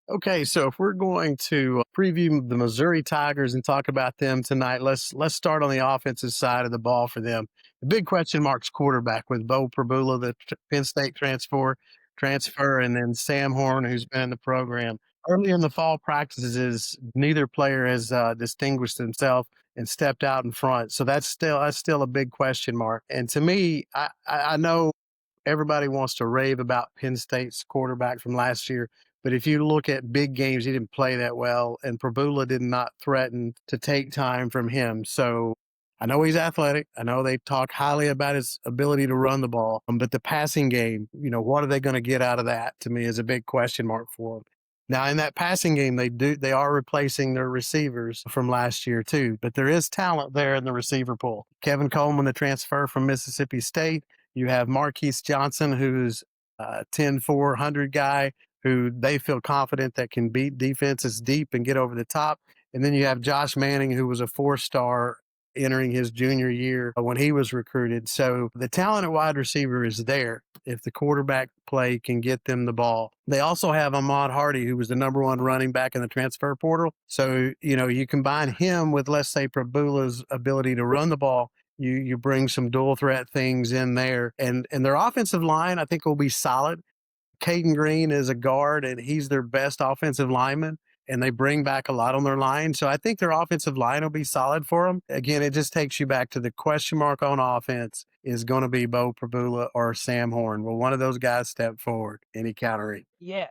Okay, so if we're going to preview the Missouri Tigers and talk about them tonight, let's start on the offensive side of the ball for them. The big question mark's quarterback with Bo Prabula, the Penn State transfer, and then Sam Horn, who's been in the program. Early in the fall practices, neither player has distinguished himself and stepped out in front. So that's still a big question mark. And to me, I know everybody wants to rave about Penn State's quarterback from last year. But if you look at big games, he didn't play that well, and Prabula did not threaten to take time from him. So I know he's athletic. I know they talk highly about his ability to run the ball, but the passing game, what are they going to get out of that? To me, is a big question mark for them. Now, in that passing game, they are replacing their receivers from last year too, but there is talent there in the receiver pool. Kevin Coleman, the transfer from Mississippi State. You have Marquise Johnson, who's a 10-4, 100 guy who they feel confident that can beat defenses deep and get over the top. And then you have Josh Manning, who was a 4-star entering his junior year when he was recruited. So the talent at wide receiver is there if the quarterback play can get them the ball. They also have Ahmad Hardy, who was the number one running back in the transfer portal. So, you combine him with, let's say, Prabula's ability to run the ball. You bring some dual threat things in there. And their offensive line, I think, will be solid. Caden Green is a guard, and he's their best offensive lineman, and they bring back a lot on their line. So I think their offensive line will be solid for them. Again, it just takes you back to the question mark on offense is going to be Bo Prabula or Sam Horn. Will one of those guys step forward? Any countering? Yeah,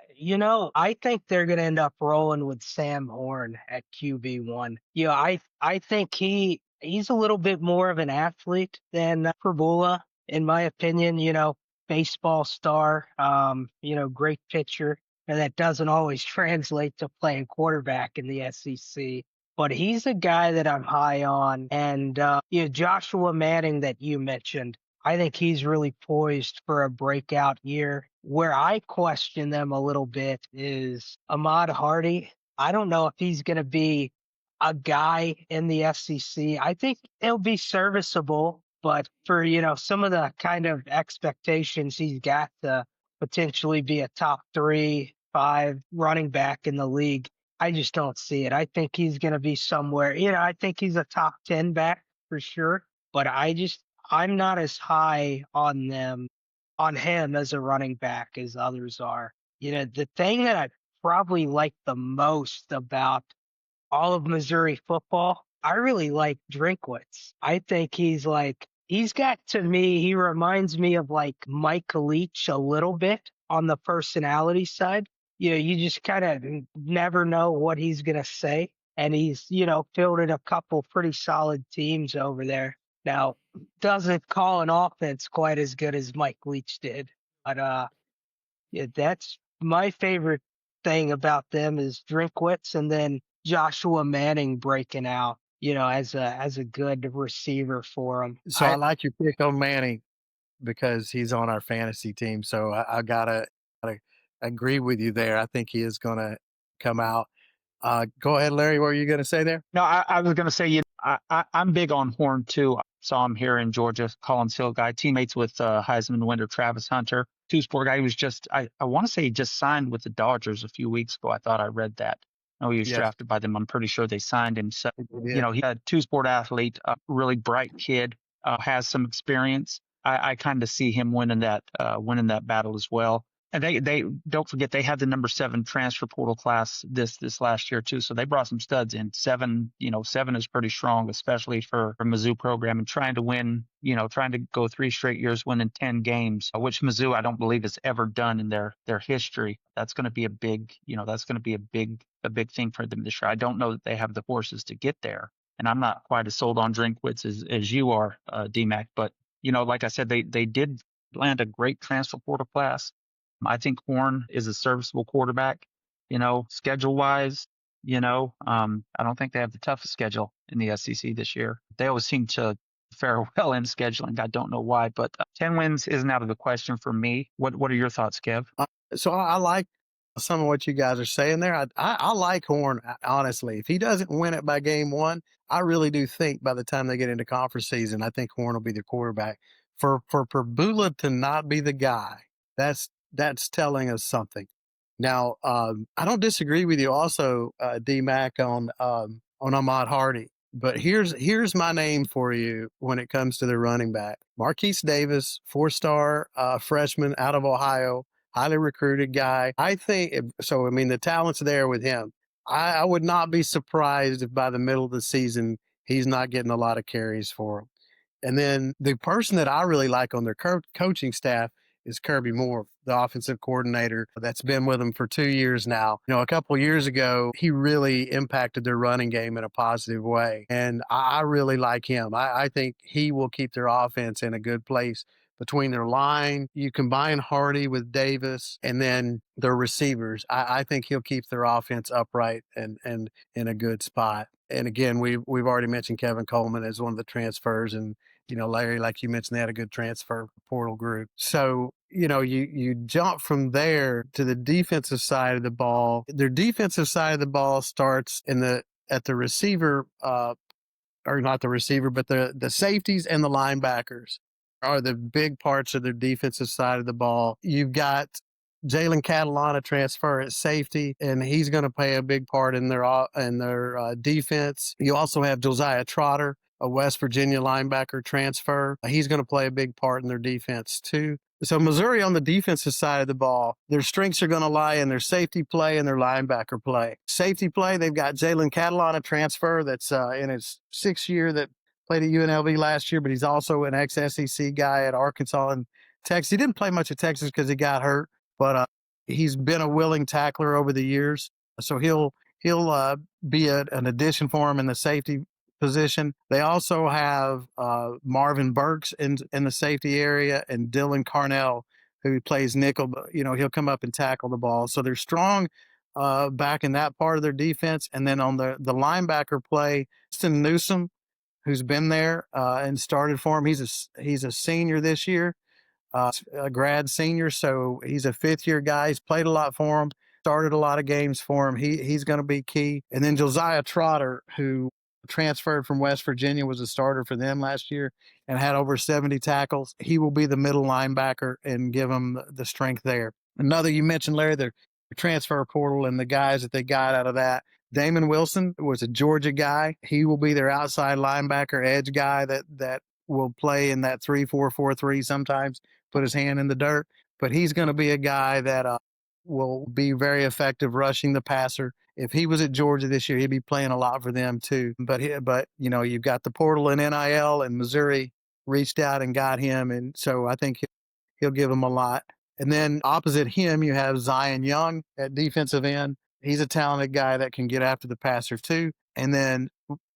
I think they're going to end up rolling with Sam Horn at QB1. I think he's a little bit more of an athlete than Prabula, in my opinion. Baseball star, great pitcher, and that doesn't always translate to playing quarterback in the SEC. But he's a guy that I'm high on, and Joshua Manning that you mentioned. I think he's really poised for a breakout year. Where I question them a little bit is Ahmad Hardy. I don't know if he's going to be a guy in the SEC. I think he'll be serviceable, but for, some of the kind of expectations he's got to potentially be a top 3, 5 running back in the league, I just don't see it. I think he's going to be somewhere, I think he's a top 10 back for sure, but I'm not as high on him as a running back as others are. The thing that I probably like the most about all of Missouri football, I really like Drinkwitz. I think he reminds me of like Mike Leach a little bit on the personality side. You just kind of never know what he's going to say. And he's, fielded a couple pretty solid teams over there. Now, doesn't call an offense quite as good as Mike Leach did. But yeah, that's my favorite thing about them is Drinkwitz and then Joshua Manning breaking out, as a good receiver for him. So I like your pick on Manning because he's on our fantasy team. So I gotta agree with you there. I think he is going to come out. Go ahead, Larry. What were you going to say there? No, I was going to say, I'm big on Horn too. I saw him here in Georgia, Collins Hill guy, teammates with Heisman winner Travis Hunter, two-sport guy. He was I want to say he just signed with the Dodgers a few weeks ago. I thought I read that. No, he was Yes. drafted by them. I'm pretty sure they signed him. So, Yeah. he's a two-sport athlete, a really bright kid, has some experience. I kind of see him winning that battle as well. And they don't forget they had the number 7 transfer portal class this last year too. So they brought some studs in. 7 is pretty strong, especially for a Mizzou program and trying to win, trying to go 3 straight years winning 10 games, which Mizzou I don't believe has ever done in their history. That's going to be a big thing for them this year. I don't know that they have the horses to get there. And I'm not quite as sold on Drinkwitz as you are, DMAC. But, like I said, they did land a great transfer portal class. I think Horn is a serviceable quarterback, schedule wise, I don't think they have the toughest schedule in the SEC this year. They always seem to fare well in scheduling. I don't know why, but 10 wins isn't out of the question for me. What are your thoughts, Kev? So I like some of what you guys are saying there. I like Horn, honestly. If he doesn't win it by game 1, I really do think by the time they get into conference season, I think Horn will be the quarterback. For Perbula to not be the guy, that's telling us something. Now, I don't disagree with you also, DMAC, on Ahmad Hardy. But here's my name for you when it comes to the running back. Marquise Davis, 4-star freshman out of Ohio, highly recruited guy. I think so. I mean, the talent's there with him. I would not be surprised if by the middle of the season he's not getting a lot of carries for him. And then the person that I really like on their coaching staff is Kirby Moore, the offensive coordinator that's been with them for 2 years now. You know, a couple of years ago, he really impacted their running game in a positive way. And I really like him. I think he will keep their offense in a good place between their line. You combine Hardy with Davis and then their receivers. I think he'll keep their offense upright and in a good spot. And again, we've already mentioned Kevin Coleman as one of the transfers, and Larry, like you mentioned, they had a good transfer portal group. So, you jump from there to the defensive side of the ball. Their defensive side of the ball starts at the receiver, or not the receiver, but the safeties and the linebackers are the big parts of their defensive side of the ball. You've got Jalen Catalana transfer at safety, and he's going to play a big part in their defense. You also have Josiah Trotter, a West Virginia linebacker transfer. He's going to play a big part in their defense too. So Missouri on the defensive side of the ball, their strengths are going to lie in their safety play and their linebacker play. Safety play, they've got Jalen Catalana transfer that's in his 6th year that played at UNLV last year, but he's also an ex-SEC guy at Arkansas and Texas. He didn't play much at Texas because he got hurt, but he's been a willing tackler over the years. So he'll be an addition for him in the safety position. They also have Marvin Burks in the safety area and Dylan Carnell, who plays nickel. He'll come up and tackle the ball. So they're strong back in that part of their defense. And then on the linebacker play, Justin Newsom, who's been there and started for him. He's a senior this year, a grad senior, so he's a 5th-year guy. He's played a lot for him, started a lot of games for him. He's going to be key. And then Josiah Trotter, who transferred from West Virginia, was a starter for them last year and had over 70 tackles. He will be the middle linebacker and give them the strength there. Another, you mentioned, Larry, the transfer portal and the guys that they got out of that. Damon Wilson was a Georgia guy. He will be their outside linebacker, edge guy that will play in that 3-4-4-3 sometimes, put his hand in the dirt. But he's going to be a guy that will be very effective rushing the passer. If he was at Georgia this year, he'd be playing a lot for them too. But you've got the portal and NIL, and Missouri reached out and got him, and so I think he'll give them a lot. And then opposite him, you have Zion Young at defensive end. He's a talented guy that can get after the passer too. And then,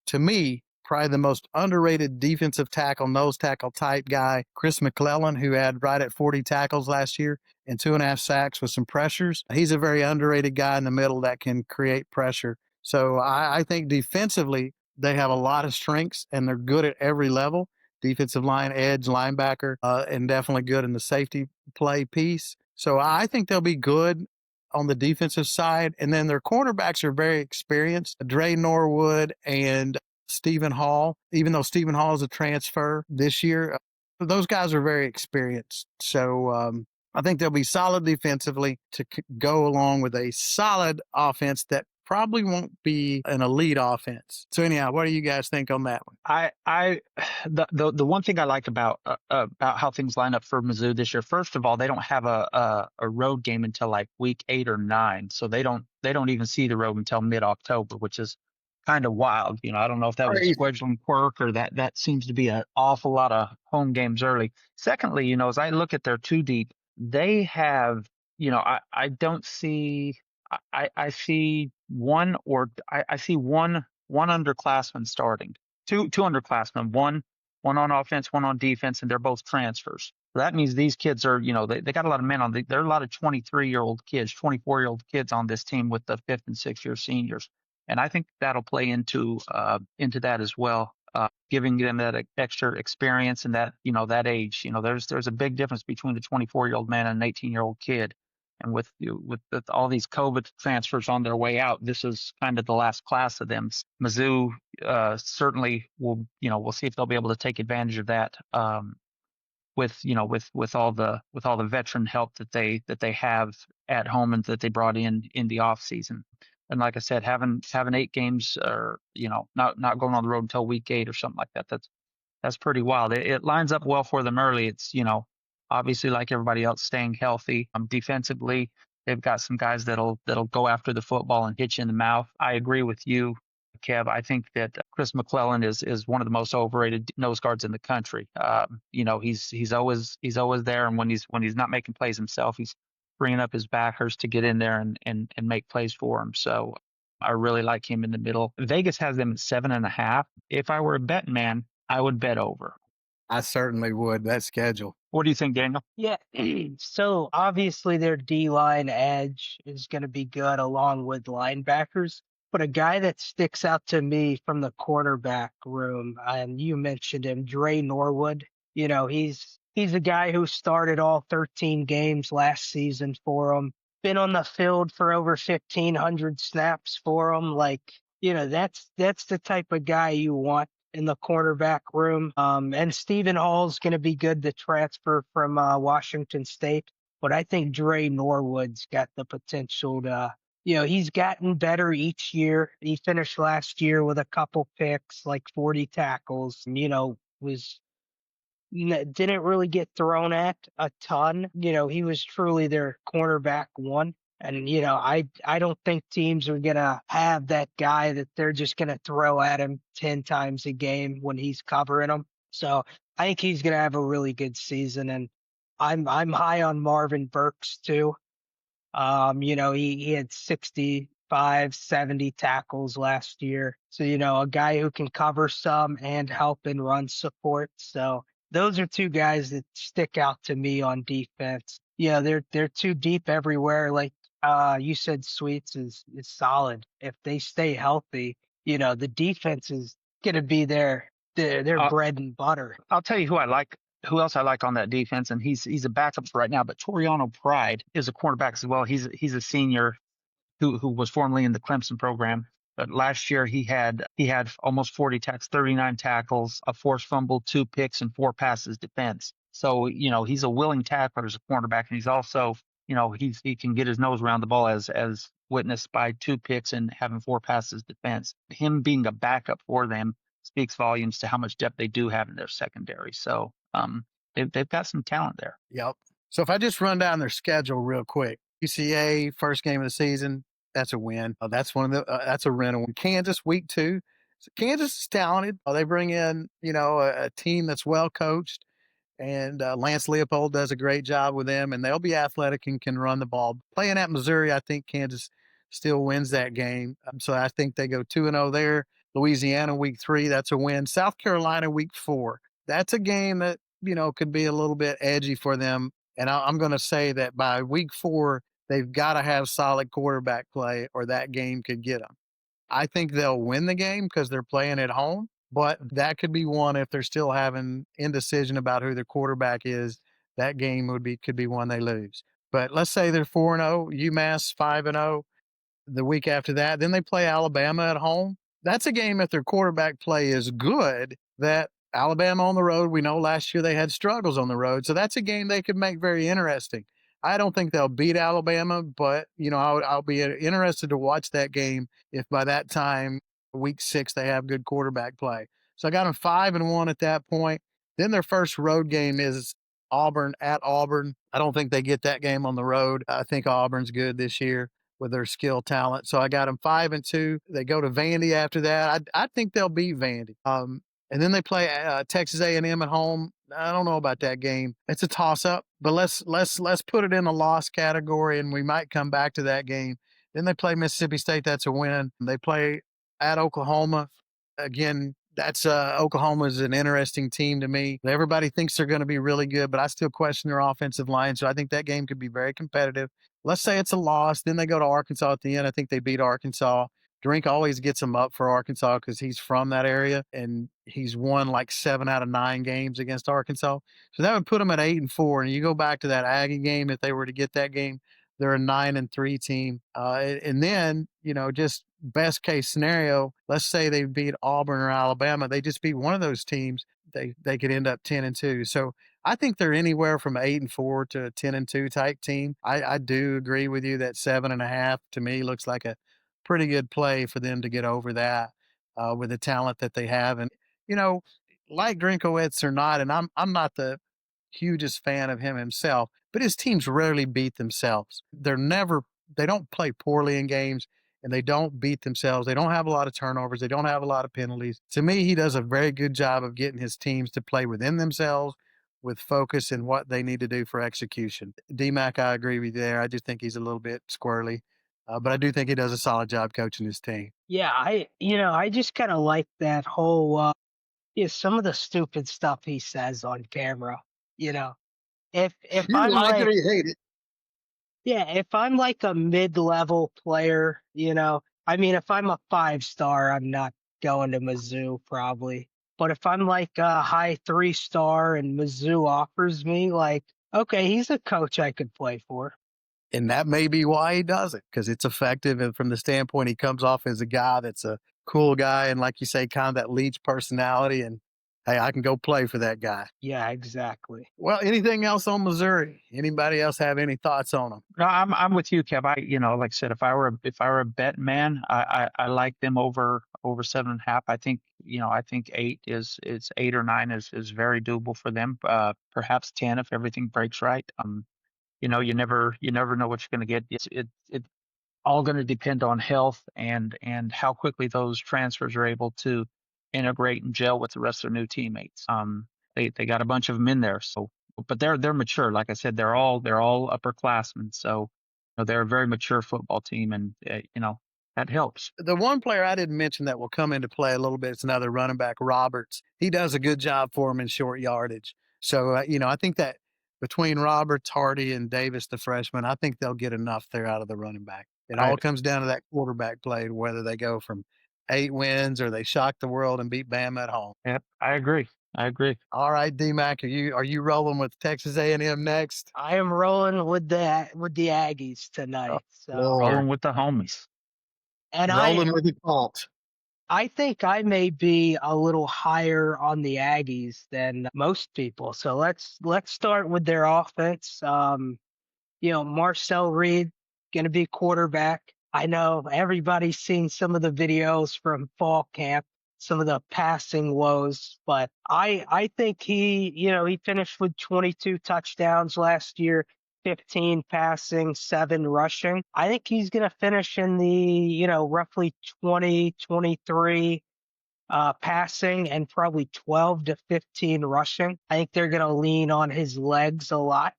to me, probably the most underrated defensive tackle, nose tackle type guy, Chris McClellan, who had right at 40 tackles last year and 2.5 sacks with some pressures. He's a very underrated guy in the middle that can create pressure. So I think defensively, they have a lot of strengths and they're good at every level. Defensive line, edge, linebacker, and definitely good in the safety play piece. So I think they'll be good on the defensive side. And then their cornerbacks are very experienced. Dre Norwood and Stephen Hall, even though Stephen Hall is a transfer this year, those guys are very experienced. So I think they'll be solid defensively to go along with a solid offense that probably won't be an elite offense. So anyhow, what do you guys think on that one? The one thing I like about how things line up for Mizzou this year, first of all, they don't have a road game until like week 8 or 9, so they don't even see the road until mid-October, which is kind of wild. I don't know if that was a scheduling quirk or that seems to be an awful lot of home games early. Secondly, as I look at their 2 deep, they have, I don't see. I see one underclassman starting, two underclassmen, one on offense, one on defense, and they're both transfers. So that means these kids are, they got a lot of men there are a lot of 23-year-old kids, 24-year-old kids on this team with the 5th and 6th year seniors. And I think that'll play into that as well, giving them that extra experience and that, that age. There's a big difference between a 24-year-old man and an 18-year-old kid. And with all these COVID transfers on their way out, this is kind of the last class of them. Mizzou certainly will, we'll see if they'll be able to take advantage of that with all the veteran help that they have at home and that they brought in the offseason. And like I said, having 8 games or, not going on the road until week 8 or something like that, that's pretty wild. It lines up well for them early. It's, obviously like everybody else, staying healthy. Defensively, they've got some guys that'll go after the football and hit you in the mouth. I agree with you, Kev. I think that Chris McClellan is one of the most overrated nose guards in the country. He's always there, and when he's not making plays himself, he's bringing up his backers to get in there and make plays for him. So I really like him in the middle. Vegas has them at 7.5. If I were a betting man, I would bet over. I certainly would. That schedule. What do you think, Daniel? Yeah. So obviously their D-line edge is going to be good along with linebackers. But a guy that sticks out to me from the quarterback room, and you mentioned him, Dre Norwood. He's a guy who started all 13 games last season for him. Been on the field for over 1,500 snaps for him. That's the type of guy you want in the cornerback room. And Stephen Hall's going to be good to transfer from Washington State. But I think Dre Norwood's got the potential to, he's gotten better each year. He finished last year with a couple picks, like 40 tackles, didn't really get thrown at a ton. He was truly their cornerback one. And, I don't think teams are going to have that guy that they're just going to throw at him 10 times a game when he's covering them. So I think he's going to have a really good season. And I'm high on Marvin Burks too. He had 65, 70 tackles last year. So, a guy who can cover some and help in run support. So those are two guys that stick out to me on defense. They're too deep everywhere. Like you said, Sweets is solid. If they stay healthy, the defense is going to be their bread and butter. I'll tell you who else I like on that defense, and he's a backup for right now, but Toriano Pride is a cornerback as well. He's a senior who was formerly in the Clemson program. But last year he had almost 40 tackles, 39 tackles, a forced fumble, 2 picks, and 4 passes defense. So, he's a willing tackler as a cornerback, and he's also, he can get his nose around the ball as witnessed by 2 picks and having 4 passes defense. Him being a backup for them speaks volumes to how much depth they do have in their secondary. So they've got some talent there. Yep. So if I just run down their schedule real quick, UCA, first game of the season, that's a win. That's that's a rental. Kansas, week 2. So Kansas is talented. They bring in, a team that's well coached, and Lance Leopold does a great job with them, and they'll be athletic and can run the ball. Playing at Missouri, I think Kansas still wins that game. So I think they go 2-0 there. Louisiana, week 3, that's a win. South Carolina, week 4. That's a game that, could be a little bit edgy for them. And I'm going to say that by week 4, they've got to have solid quarterback play or that game could get them. I think they'll win the game because they're playing at home, but that could be one if they're still having indecision about who their quarterback is. That game could be one they lose. But let's say they're 4-0, UMass 5-0 the week after that. Then they play Alabama at home. That's a game if their quarterback play is good that Alabama on the road, we know last year they had struggles on the road. So that's a game they could make very interesting. I don't think they'll beat Alabama, but, I'll be interested to watch that game if by that time, week 6, they have good quarterback play. So I got them 5-1 at that point. Then their first road game is Auburn at Auburn. I don't think they get that game on the road. I think Auburn's good this year with their skill talent. So I got them 5-2. They go to Vandy after that. I think they'll beat Vandy. And then they play Texas A&M at home. I don't know about that game. It's a toss-up, but let's put it in the loss category, and we might come back to that game. Then they play Mississippi State. That's a win. They play at Oklahoma. Again, that's Oklahoma's an interesting team to me. Everybody thinks they're going to be really good, but I still question their offensive line, so I think that game could be very competitive. Let's say it's a loss. Then they go to Arkansas at the end. I think they beat Arkansas. Drink always gets him up for Arkansas because he's from that area, and he's won like 7 out of 9 games against Arkansas. So that would put them at 8-4. And you go back to that Aggie game, if they were to get that game, they're a 9-3 team. And then, just best case scenario, let's say they beat Auburn or Alabama. They just beat one of those teams. They could end up 10-2. So I think they're anywhere from 8-4 to a 10-2 type team. I do agree with you that 7.5 to me looks like a pretty good play for them to get over that with the talent that they have. And you know, like Drinkowitz or not, and I'm not the hugest fan of him himself, but his teams rarely beat themselves. They don't play poorly in games and they don't beat themselves. They don't have a lot of turnovers. They don't have a lot of penalties. To me, he does a very good job of getting his teams to play within themselves with focus and what they need to do for execution. DMAC, I agree with you there. I just think he's a little bit squirrely, but I do think he does a solid job coaching his team. Yeah, I just kind of like that whole yeah, some of the stupid stuff he says on camera. You know, if You I'm like it or like you hate it. yeah, if I'm like a mid-level player, I mean, if I'm a 5-star, I'm not going to Mizzou probably. But if I'm like a high 3-star and Mizzou offers me, like, okay, he's a coach I could play for. And that may be why he does it, because it's effective. And from the standpoint, he comes off as a guy that's a cool guy. And like you say, kind of that Leach personality. And hey, I can go play for that guy. Yeah, exactly. Well, anything else on Missouri? Anybody else have any thoughts on them? No, I'm with you, Kev. Like I said, if I were a bet man, I like them over 7.5. I think 8 or 9 is very doable for them. Perhaps 10 if everything breaks right. You never know what you're going to get. It's all going to depend on health and how quickly those transfers are able to integrate and gel with the rest of their new teammates. They got a bunch of them in there, so but they're mature. Like I said, they're all upperclassmen, so they're a very mature football team, and that helps. The one player I didn't mention that will come into play a little bit is another running back, Roberts. He does a good job for him in short yardage. So, I think that between Roberts, Hardy, and Davis, the freshman, I think they'll get enough there out of the running back. It I all comes down to that quarterback play, whether they go from 8 wins or they shock the world and beat Bama at home. Yep, I agree. I agree. All right, DMAC, are you rolling with Texas A&M next? I am rolling with the Aggies Oh, tonight. So, Rolling with the homies. and rolling with the Colts. I think I may be a little higher on the Aggies than most people. So let's start with their offense. Marcel Reed going to be quarterback. I know everybody's seen some of the videos from fall camp, some of the passing woes, but I think he finished with 22 touchdowns last year, 15 passing, 7 rushing. I think he's going to finish in the, roughly 20, 23 passing and probably 12 to 15 rushing. I think they're going to lean on his legs a lot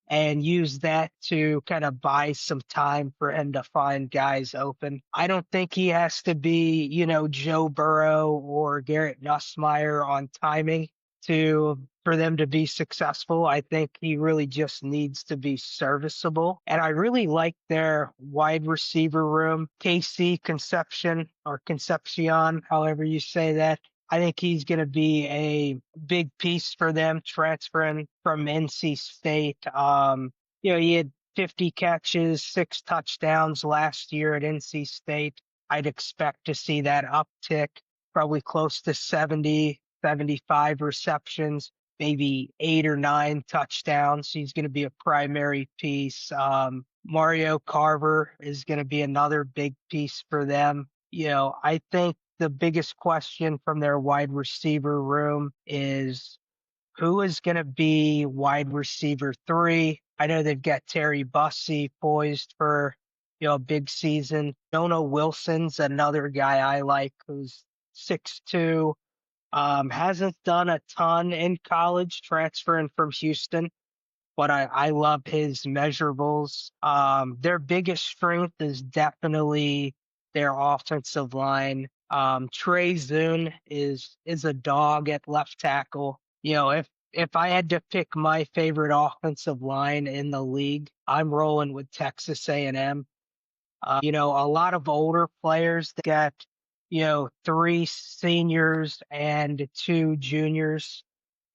and use that to kind of buy some time for him to find guys open. I don't think he has to be, Joe Burrow or Garrett Nussmeier on timing for them to be successful. I think he really just needs to be serviceable. And I really like their wide receiver room, KC Concepcion, however you say that. I think he's going to be a big piece for them transferring from NC State. He had 50 catches, 6 touchdowns last year at NC State. I'd expect to see that uptick, probably close to 70, 75 receptions, maybe 8 or 9 touchdowns. He's going to be a primary piece. Mario Carver is going to be another big piece for them. I think the biggest question from their wide receiver room is who is going to be wide receiver 3. I know they've got Terry Bussey poised for a big season. Jonah Wilson's another guy I like who's 6'2", hasn't done a ton in college, transferring from Houston, but I love his measurables. Their biggest strength is definitely their offensive line. Trey Zune is a dog at left tackle. If I had to pick my favorite offensive line in the league, I'm rolling with Texas A&M. A lot of older players that got 3 seniors and 2 juniors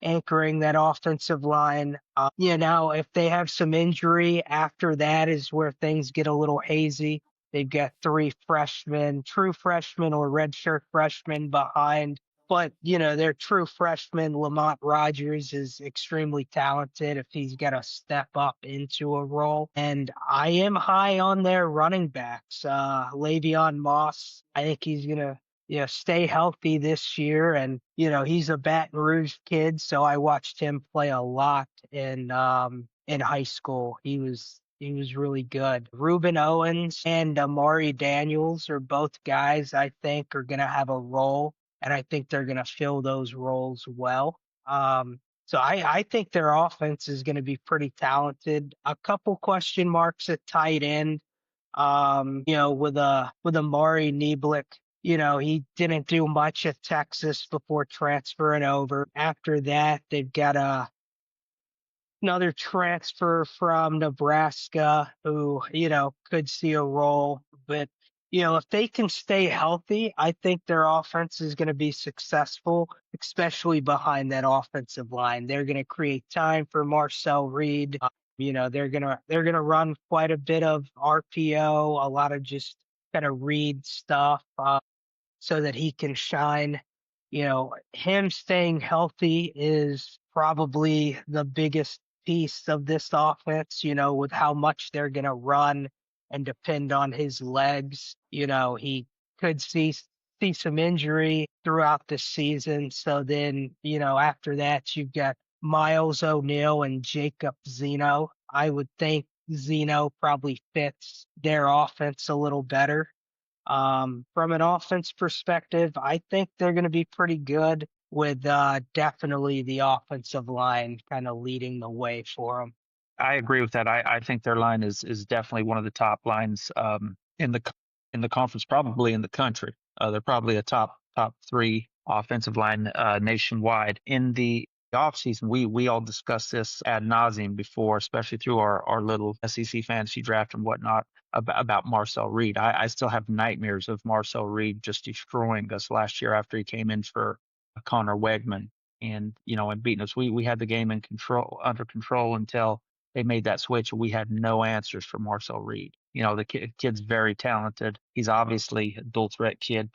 anchoring that offensive line. Now if they have some injury after that is where things get a little hazy. They've got 3 freshmen, true freshmen or redshirt freshmen behind But, their true freshman, Lamont Rogers, is extremely talented if he's going to step up into a role. And I am high on their running backs. Le'Veon Moss, I think he's going to stay healthy this year. And, he's a Baton Rouge kid, so I watched him play a lot in high school. He was really good. Reuben Owens and Amari Daniels are both guys I think are going to have a role, and I think they're going to fill those roles well. So I think their offense is going to be pretty talented. A couple question marks at tight end. With Amari Neblick, he didn't do much at Texas before transferring over. After that, they've got another transfer from Nebraska who, could see a role. But, if they can stay healthy, I think their offense is going to be successful, especially behind that offensive line. They're going to create time for Marcel Reed. They're gonna run quite a bit of RPO, a lot of just kind of read stuff, so that he can shine. Him staying healthy is probably the biggest piece of this offense, with how much they're going to run and depend on his legs. He could see some injury throughout the season. So then, after that, you've got Miles O'Neal and Jacob Zeno. I would think Zeno probably fits their offense a little better. From an offense perspective, I think they're going to be pretty good with definitely the offensive line kind of leading the way for them. I agree with that. I think their line is definitely one of the top lines in the conference, probably in the country. They're probably a top three offensive line nationwide. In the offseason, we all discussed this ad nauseum before, especially through our little SEC fantasy draft and whatnot, about Marcel Reed. I still have nightmares of Marcel Reed just destroying us last year after he came in for Connor Wegman and beating us. We had the game under control until they made that switch. We had no answers for Marcel Reed. The kid's very talented. He's obviously a dual threat kid,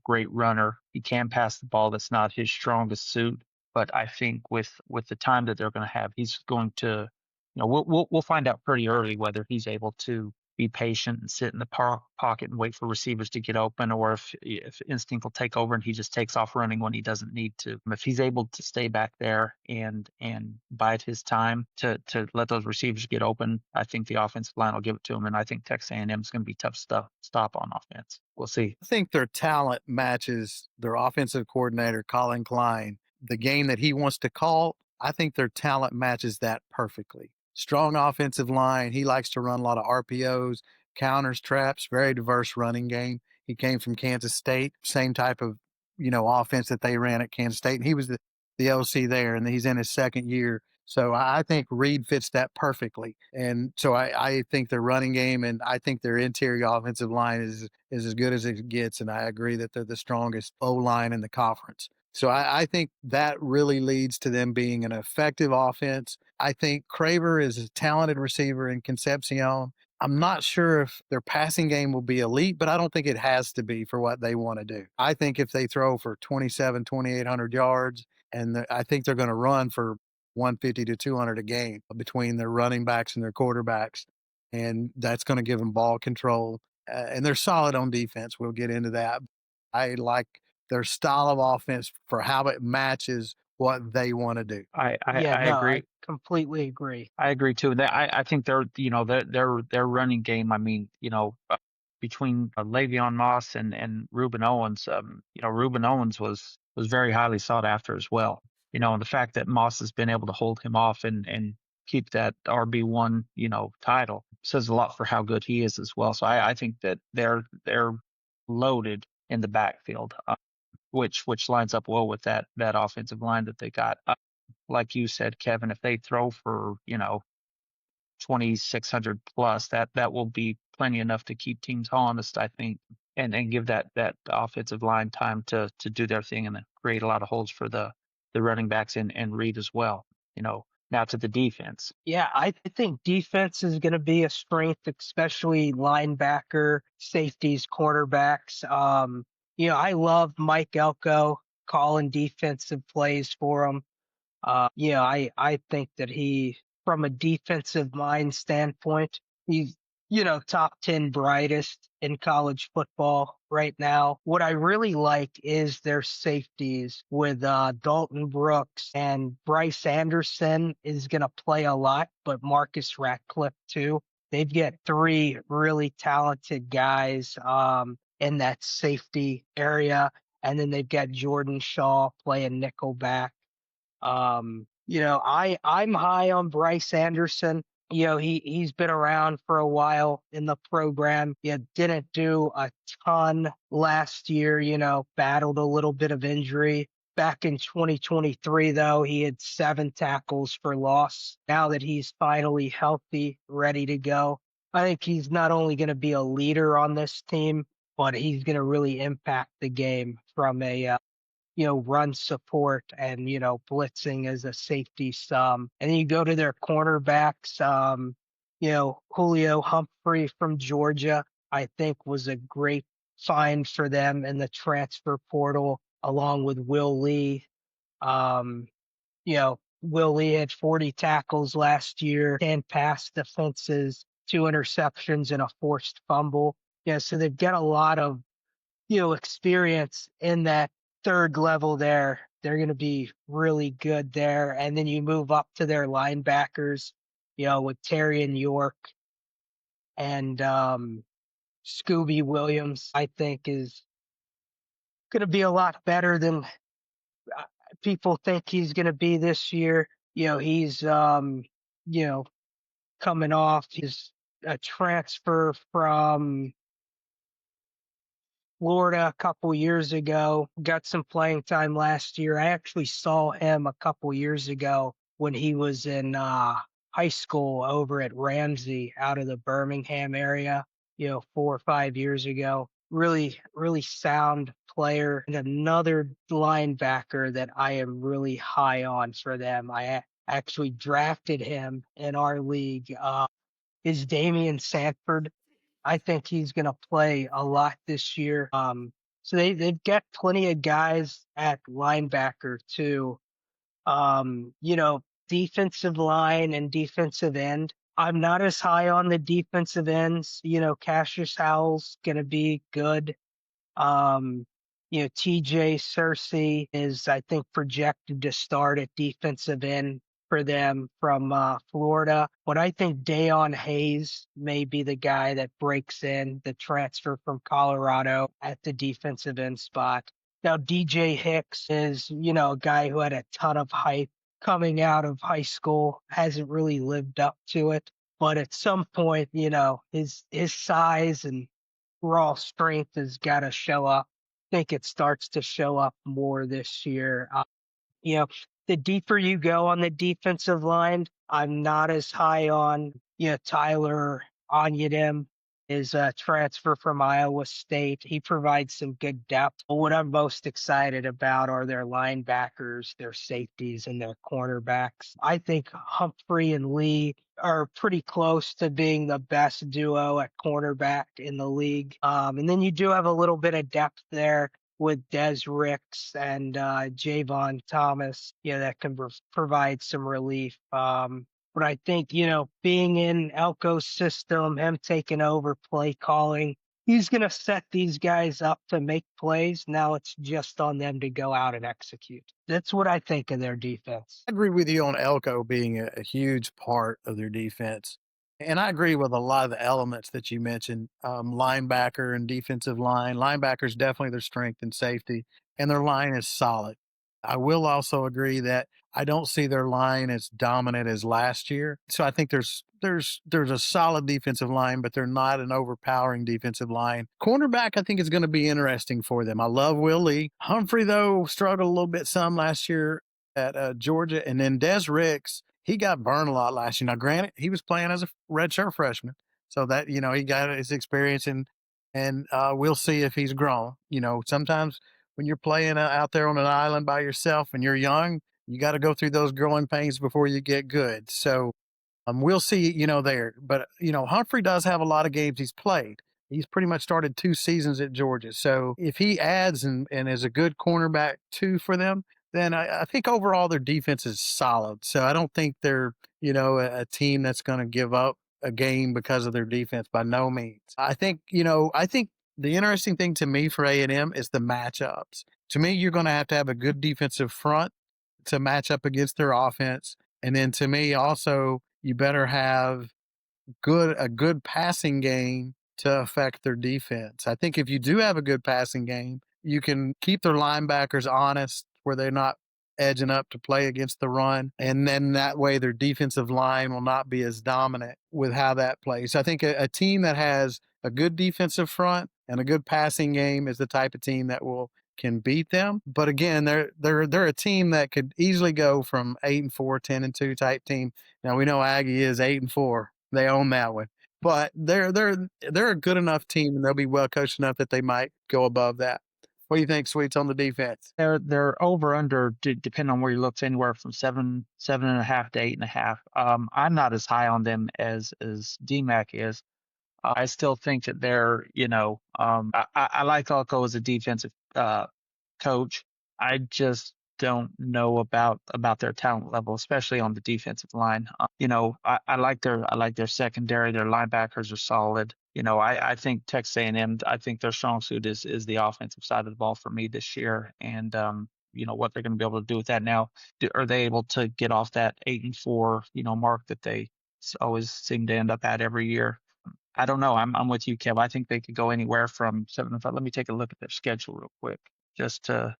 great runner. He can pass the ball. That's not his strongest suit. But I think with the time that they're going to have, he's going to, we'll find out pretty early whether he's able to be patient and sit in the pocket and wait for receivers to get open, or if instinct will take over and he just takes off running when he doesn't need to. If he's able to stay back there and bide his time to let those receivers get open, I think the offensive line will give it to him, and I think Texas A&M is going to be tough stop on offense. We'll see. I think their talent matches their offensive coordinator, Colin Klein. The game that he wants to call, I think their talent matches that perfectly. Strong offensive line. He likes to run a lot of RPOs, counters, traps, very diverse running game. He came from Kansas State, same type of, offense that they ran at Kansas State. And he was the OC there, and he's in his second year. So I think Reed fits that perfectly. And so I think their running game and I think their interior offensive line is as good as it gets. And I agree that they're the strongest O-line in the conference. So I think that really leads to them being an effective offense. I think Craver is a talented receiver in Concepcion. I'm not sure if their passing game will be elite, but I don't think it has to be for what they want to do. I think if they throw for 2,800 yards, and I think they're going to run for 150 to 200 a game between their running backs and their quarterbacks, and that's going to give them ball control. And they're solid on defense. We'll get into that. I like their style of offense for how it matches what they want to do. I agree. I completely agree. I agree too. I think their running game. I mean, between Le'Veon Moss and Reuben Owens, Reuben Owens was very highly sought after as well. And the fact that Moss has been able to hold him off and keep that RB1, title says a lot for how good he is as well. So I think that they're loaded in the backfield, which lines up well with that offensive line that they got. Like you said, Kevin, if they throw for 2,600 plus, that will be plenty enough to keep teams honest, I think, and give that offensive line time to do their thing and then create a lot of holes for the running backs and Reed as well. Now to the defense. Yeah, I think defense is going to be a strength, especially linebacker, safeties, cornerbacks. I love Mike Elko, calling defensive plays for him. I think that from a defensive mind standpoint, he's, top 10 brightest in college football right now. What I really like is their safeties with Dalton Brooks, and Bryce Anderson is going to play a lot, but Marcus Ratcliffe too. They've got three really talented guys in that safety area. And then they've got Jordan Shaw playing nickelback. I'm high on Bryce Anderson. He's been around for a while in the program. Didn't do a ton last year, battled a little bit of injury. Back in 2023, though, he had 7 tackles for loss. Now that he's finally healthy, ready to go, I think he's not only going to be a leader on this team, but he's going to really impact the game from a run support and, blitzing as a safety sum. And then you go to their cornerbacks, Julio Humphrey from Georgia, I think was a great find for them in the transfer portal, along with Will Lee. Will Lee had 40 tackles last year, 10 pass defenses, 2 interceptions, and a forced fumble. So they've got a lot of experience in that third level there. They're going to be really good there. And then you move up to their linebackers, with Terry and York and Scooby Williams, I think is going to be a lot better than people think he's going to be this year. He's, coming off. He's a transfer from Florida a couple years ago, got some playing time last year. I actually saw him a couple years ago when he was in high school over at Ramsey out of the Birmingham area, 4 or 5 years ago. Really, really sound player. And another linebacker that I am really high on for them. I actually drafted him in our league. Is Damian Sanford. I think he's going to play a lot this year. So they've got plenty of guys at linebacker too. Defensive line and defensive end. I'm not as high on the defensive ends. Cassius Howell's going to be good. TJ Searcy is, I think, projected to start at defensive end for them from Florida. But I think Dayon Hayes may be the guy that breaks in, the transfer from Colorado at the defensive end spot. Now, DJ Hicks is, a guy who had a ton of hype coming out of high school, hasn't really lived up to it. But at some point, his size and raw strength has got to show up. I think it starts to show up more this year. The deeper you go on the defensive line, I'm not as high on, Tyler Onyedem is a transfer from Iowa State. He provides some good depth. But what I'm most excited about are their linebackers, their safeties, and their cornerbacks. I think Humphrey and Lee are pretty close to being the best duo at cornerback in the league. And then you do have a little bit of depth there with Des Ricks and Javon Thomas, that can provide some relief. But I think, being in Elko's system, him taking over play calling, he's going to set these guys up to make plays. Now it's just on them to go out and execute. That's what I think of their defense. I agree with you on Elko being a huge part of their defense. And I agree with a lot of the elements that you mentioned, linebacker and defensive line. Linebacker's definitely their strength and safety, and their line is solid. I will also agree that I don't see their line as dominant as last year. So I think there's a solid defensive line, but they're not an overpowering defensive line. Cornerback, I think, is going to be interesting for them. I love Will Lee. Humphrey, though, struggled a little bit some last year at Georgia. And then Des Ricks, he got burned a lot last year. Now, granted, he was playing as a redshirt freshman. So that, he got his experience and we'll see if he's grown. Sometimes when you're playing out there on an island by yourself and you're young, you got to go through those growing pains before you get good. So we'll see, there. But, Humphrey does have a lot of games he's played. He's pretty much started 2 seasons at Georgia. So if he adds and is a good cornerback too for them, then I think overall their defense is solid. So I don't think they're, a team that's going to give up a game because of their defense by no means. I think the interesting thing to me for A&M is the matchups. To me, you're going to have a good defensive front to match up against their offense. And then to me also, you better have a good passing game to affect their defense. I think if you do have a good passing game, you can keep their linebackers honest where they're not edging up to play against the run. And then that way their defensive line will not be as dominant with how that plays. I think a team that has a good defensive front and a good passing game is the type of team that can beat them. But again, they're a team that could easily go from 8-4, 10-2 type team. Now we know Aggie is 8-4. They own that one. But they're a good enough team, and they'll be well coached enough that they might go above that. What do you think, Sweets, on the defense? They're over under depending on where you look, anywhere from 7.5 to 8.5. I'm not as high on them as DMAC is. I still think that they're, I like Alco as a defensive coach. I just don't know about their talent level, especially on the defensive line. I like their secondary. Their linebackers are solid. I think Texas A&M. I think their strong suit is the offensive side of the ball for me this year, and what they're going to be able to do with that now. Are they able to get off that 8-4 mark that they always seem to end up at every year? I don't know. I'm with you, Kev. I think they could go anywhere from 7-5. Let me take a look at their schedule real quick, just to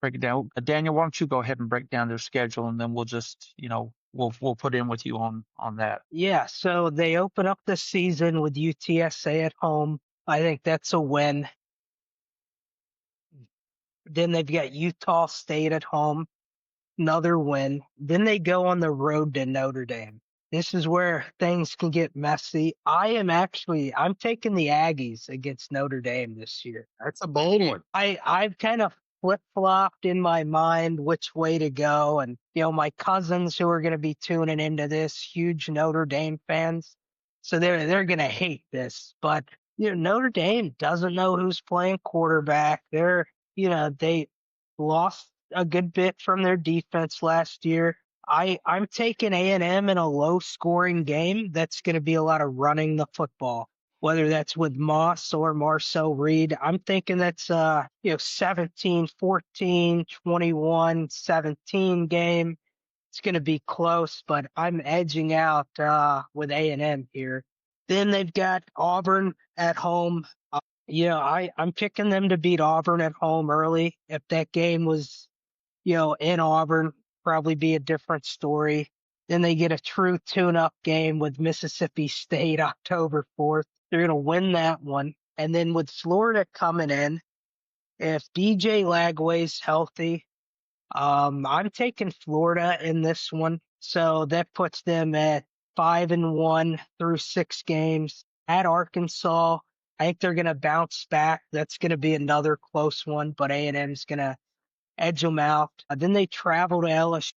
break it down. Daniel, why don't you go ahead and break down their schedule, and then we'll just we'll put in with you on that. Yeah, so they open up the season with UTSA at home. I think that's a win. Then they've got Utah State at home, another win. Then they go on the road to Notre Dame. This is where things can get messy. I'm taking the Aggies against Notre Dame this year. That's a bold one. I've kind of flip-flopped in my mind which way to go. And, my cousins who are going to be tuning into this, huge Notre Dame fans. So they're going to hate this. But, Notre Dame doesn't know who's playing quarterback. They lost a good bit from their defense last year. I'm taking A&M in a low-scoring game. That's going to be a lot of running the football, whether that's with Moss or Marcel Reed. I'm thinking that's 17-14, 21-17 game. It's going to be close, but I'm edging out with A&M here. Then they've got Auburn at home. I'm picking them to beat Auburn at home early. If that game was, in Auburn, probably be a different story. Then they get a true tune-up game with Mississippi State October 4th. They're going to win that one. And then with Florida coming in, if DJ Lagway's healthy, I'm taking Florida in this one. So that puts them at 5-1 through 6 games. At Arkansas, I think they're going to bounce back. That's going to be another close one, but A&M's going to edge them out. Then they travel to LSU.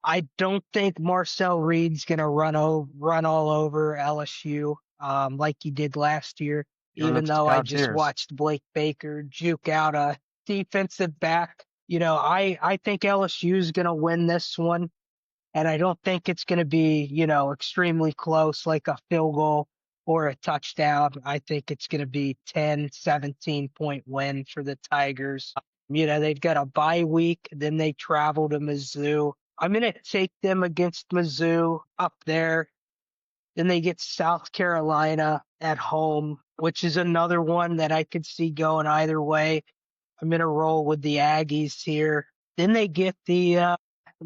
I don't think Marcel Reed's going to run all over LSU like he did last year, even though I just watched Blake Baker juke out a defensive back. I think LSU's going to win this one, and I don't think it's going to be, extremely close like a field goal or a touchdown. I think it's going to be 10, 17-point win for the Tigers. They've got a bye week, then they travel to Mizzou. I'm going to take them against Mizzou up there. Then they get South Carolina at home, which is another one that I could see going either way. I'm going to roll with the Aggies here. Then they get the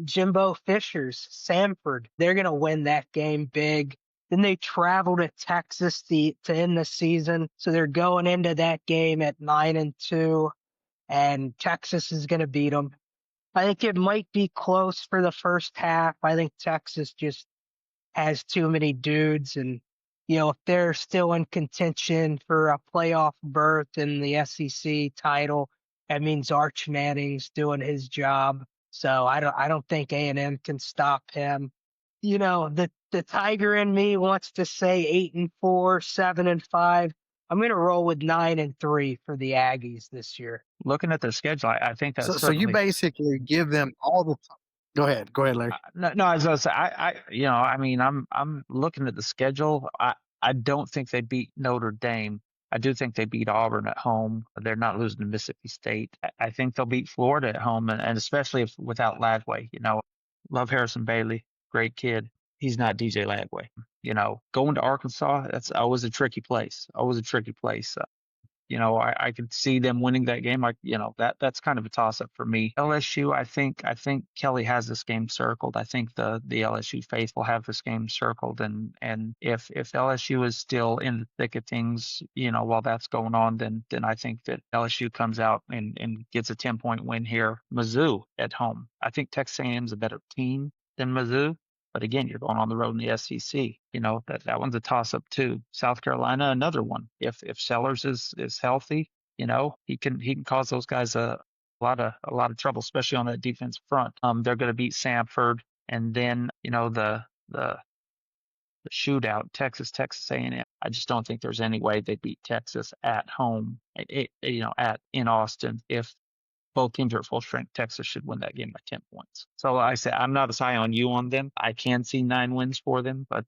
Jimbo Fishers, Samford. They're going to win that game big. Then they travel to Texas to end the season. So they're going into that game at 9-2, and Texas is going to beat them. I think it might be close for the first half. I think Texas just has too many dudes. And, if they're still in contention for a playoff berth in the SEC title, that means Arch Manning's doing his job. So I don't think A&M can stop him. The Tiger in me wants to say 8-4, 7-5. I'm going to roll with 9-3 for the Aggies this year. Looking at their schedule, I think that's So you certainly. basically give them all the time. Go ahead, Larry. No, I was gonna say, I mean, I'm looking at the schedule. I don't think they beat Notre Dame. I do think they beat Auburn at home. They're not losing to Mississippi State. I think they'll beat Florida at home, and especially if without Lagway. Love Harrison Bailey, great kid. He's not DJ Lagway. Going to Arkansas, that's always a tricky place. Always a tricky place. I could see them winning that game. That's kind of a toss up for me. LSU, I think Kelly has this game circled. I think the LSU faithful have this game circled, and if LSU is still in the thick of things, while that's going on, then I think that LSU comes out and gets a 10-point win here. Mizzou at home. I think Texas A&M is a better team than Mizzou. But again, you're going on the road in the SEC. That one's a toss up too. South Carolina, another one. If Sellers is healthy, he can cause those guys a lot of trouble, especially on that defense front. They're going to beat Samford, and then the shootout, Texas A&M. I just don't think there's any way they beat Texas at home, in Austin. If both teams are at full strength, Texas should win that game by 10 points. So I say I'm not as high on you on them. I can see 9 wins for them, but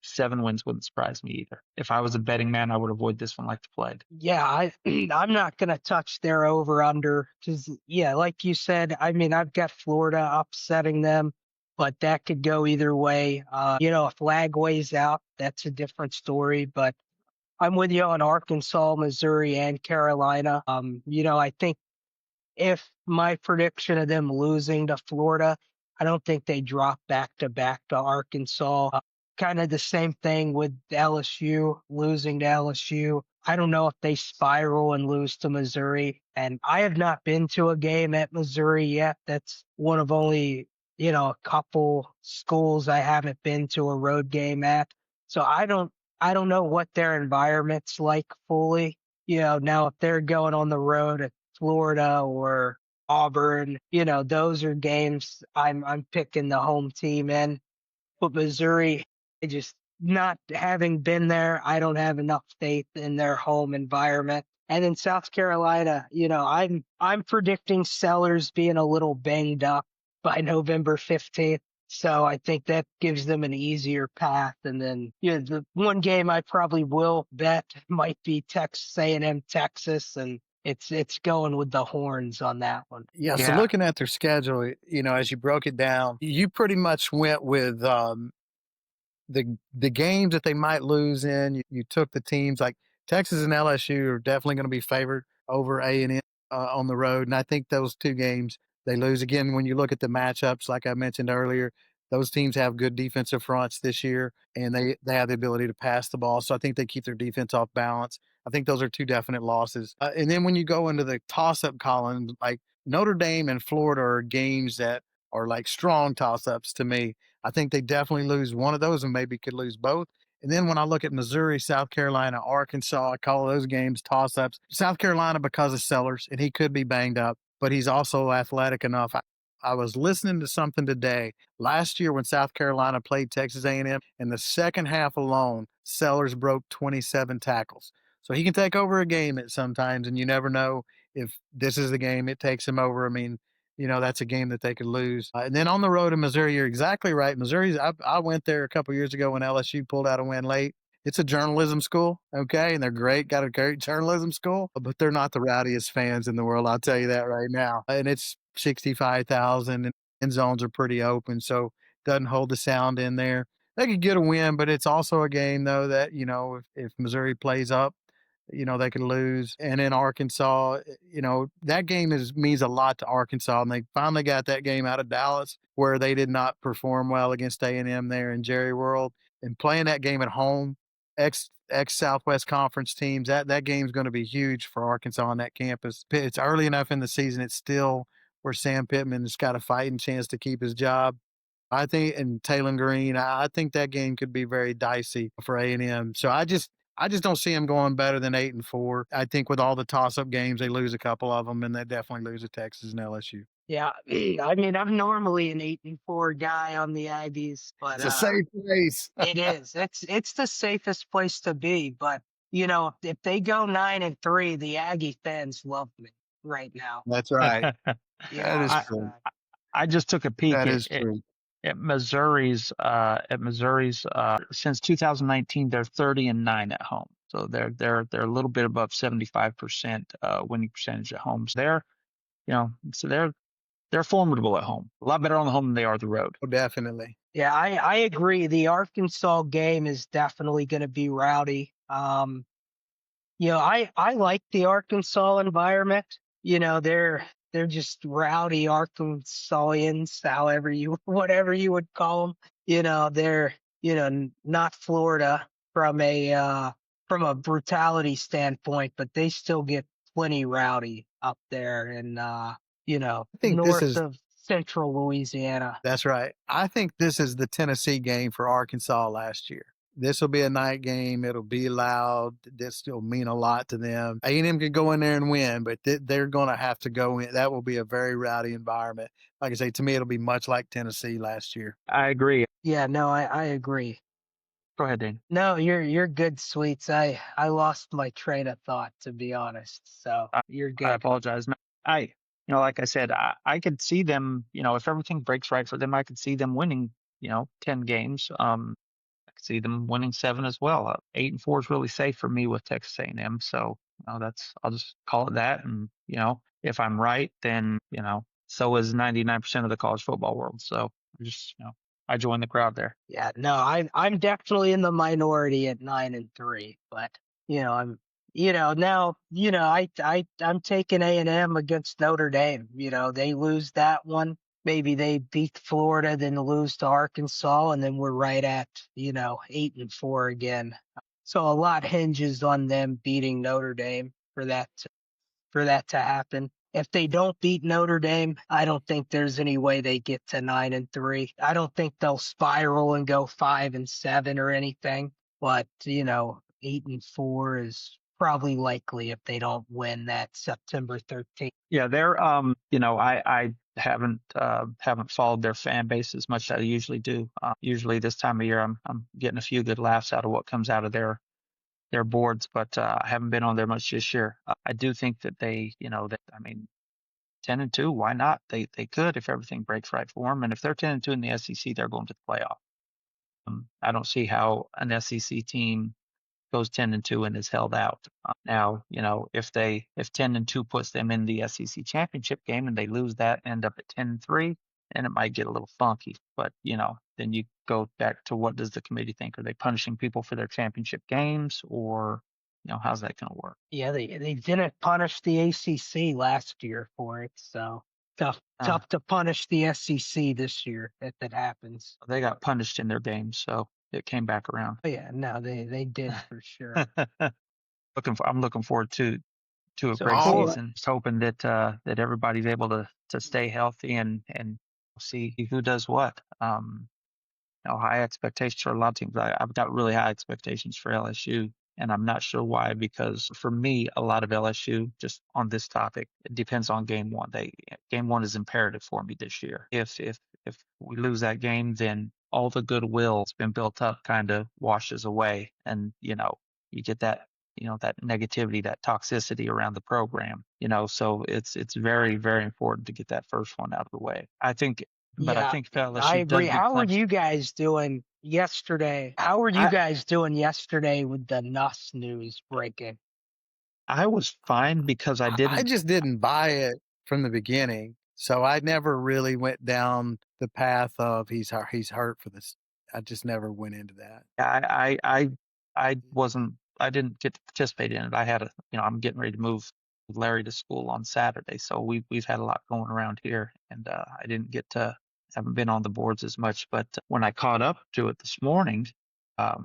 7 wins wouldn't surprise me either. If I was a betting man, I would avoid this one like the plague. Yeah, I'm not going to touch their over-under because, like you said, I mean, I've got Florida upsetting them, but that could go either way. If Lagway's out, that's a different story, but I'm with you on Arkansas, Missouri, and Carolina. I think if my prediction of them losing to Florida, I don't think they drop back to Arkansas. Kind of the same thing with LSU, losing to LSU. I don't know if they spiral and lose to Missouri. And I have not been to a game at Missouri yet. That's one of only, a couple schools I haven't been to a road game at. So I don't know what their environment's like fully. Now if they're going on the road at Florida or Auburn, those are games I'm picking the home team in. But Missouri, just not having been there, I don't have enough faith in their home environment. And in South Carolina, I'm predicting Sellers being a little banged up by November 15th. So I think that gives them an easier path. And then, the one game I probably will bet might be Texas A&M, Texas, and it's going with the horns on that one. Yeah. So looking at their schedule, as you broke it down, you pretty much went with the games that they might lose in. You took the teams like Texas and LSU are definitely going to be favored over A&M on the road, and I think those 2 games they lose. Again, when you look at the matchups, like I mentioned earlier, those teams have good defensive fronts this year, and they have the ability to pass the ball. So I think they keep their defense off balance. I think those are 2 definite losses. And then when you go into the toss-up column, like Notre Dame and Florida are games that are like strong toss-ups to me. I think they definitely lose one of those and maybe could lose both. And then when I look at Missouri, South Carolina, Arkansas, I call those games toss-ups. South Carolina because of Sellers, and he could be banged up, but he's also athletic enough. I was listening to something today. Last year when South Carolina played Texas A&M, in the second half alone, Sellers broke 27 tackles. So he can take over a game at sometimes, and you never know if this is the game it takes him over. I mean, that's a game that they could lose. And then on the road in Missouri, you're exactly right. Missouri's, I went there a couple years ago when LSU pulled out a win late. It's a journalism school, okay? And they're great, got a great journalism school, but they're not the rowdiest fans in the world. I'll tell you that right now. And it's 65,000 and end zones are pretty open. So doesn't hold the sound in there. They could get a win, but it's also a game though that, if Missouri plays up, they could lose. And in Arkansas, that game means a lot to Arkansas. And they finally got that game out of Dallas where they did not perform well against A&M there in Jerry World. And playing that game at home, ex Southwest Conference teams, that game's going to be huge for Arkansas on that campus. It's early enough in the season. It's still where Sam Pittman's got a fighting chance to keep his job. I think, and Taylor Green, I think that game could be very dicey for A&M. So I just don't see them going better than 8-4. I think with all the toss-up games, they lose a couple of them, and they definitely lose to Texas and LSU. Yeah, I mean, I'm normally an 8-4 guy on the Aggies, but it's a safe place. It is. It's the safest place to be. But if they go 9-3, the Aggie fans love me right now. That's right. You That know, is I true. I just took a peek That at is true. Missouri's since 2019 they're 30-9 at home. So they're a little bit above 75% winning percentage at home. So they're formidable at home. A lot better on the home than they are the road. Oh, definitely. yeah, I agree. The Arkansas game is definitely going to be rowdy. I like the Arkansas environment. They're just rowdy Arkansasians, whatever you would call them. They're not Florida from a brutality standpoint, but they still get plenty rowdy up there and I think this north is of central Louisiana. That's right. I think this is the Tennessee game for Arkansas last year. This will be a night game. It'll be loud. This will mean a lot to them. A&M could go in there and win, but they're going to have to go in. That will be a very rowdy environment. Like I say, to me, it'll be much like Tennessee last year. I agree. Yeah, no, I agree. Go ahead, Dane. No, you're good, Sweets. I lost my train of thought, to be honest. So you're I good. apologize. Like I said, I could see them, if everything breaks right for them, I could see them winning, 10 games. I could see them winning 7 as well. 8-4 is really safe for me with Texas A&M. So, I'll just call it that. And, if I'm right, then, so is 99% of the college football world. So I join the crowd there. Yeah, no, I'm definitely in the minority at 9-3, but I'm I'm taking A&M against Notre Dame. They lose that one. Maybe they beat Florida, then lose to Arkansas, and then we're right at 8-4 again. So a lot hinges on them beating Notre Dame for that to happen. If they don't beat Notre Dame, I don't think there's any way they get to 9-3. I don't think they'll spiral and go 5-7 or anything. But 8-4 is probably likely if they don't win that September 13th. Yeah, they're I haven't followed their fan base as much as I usually do. Usually this time of year, I'm getting a few good laughs out of what comes out of their boards, but I haven't been on there much this year. I do think that they, 10-2, why not? They could if everything breaks right for them, and if they're 10-2 in the SEC, they're going to the playoff. I don't see how an SEC team goes 10-2 and is held out. Now, if 10-2 puts them in the SEC championship game and they lose that, end up at 10-3, and it might get a little funky. But then you go back to what does the committee think? Are they punishing people for their championship games, or how's that going to work? Yeah, they didn't punish the ACC last year for it, so tough to punish the SEC this year if it happens. They got punished in their games, so it came back around. Oh, yeah, no, they did for sure. I'm looking forward to a So great cool. season. Just hoping that everybody's able to stay healthy and see who does what. High expectations for a lot of teams. I've got really high expectations for LSU, and I'm not sure why, because for me, a lot of LSU, just on this topic, it depends on game one. Game one is imperative for me this year. If we lose that game, then all the goodwill that's been built up kind of washes away, and you get that that negativity, that toxicity around the program. So it's very, very important to get that first one out of the way. I think LSU I agree. does How were Clemson. you guys doing yesterday? How were you guys doing yesterday with the Nuss news breaking? I was fine because I I just didn't buy it from the beginning. So I never really went down the path of he's hurt for this. I just never went into that. I didn't get to participate in it. I'm getting ready to move Larry to school on Saturday, so we've had a lot going around here, and haven't been on the boards as much. But when I caught up to it this morning, I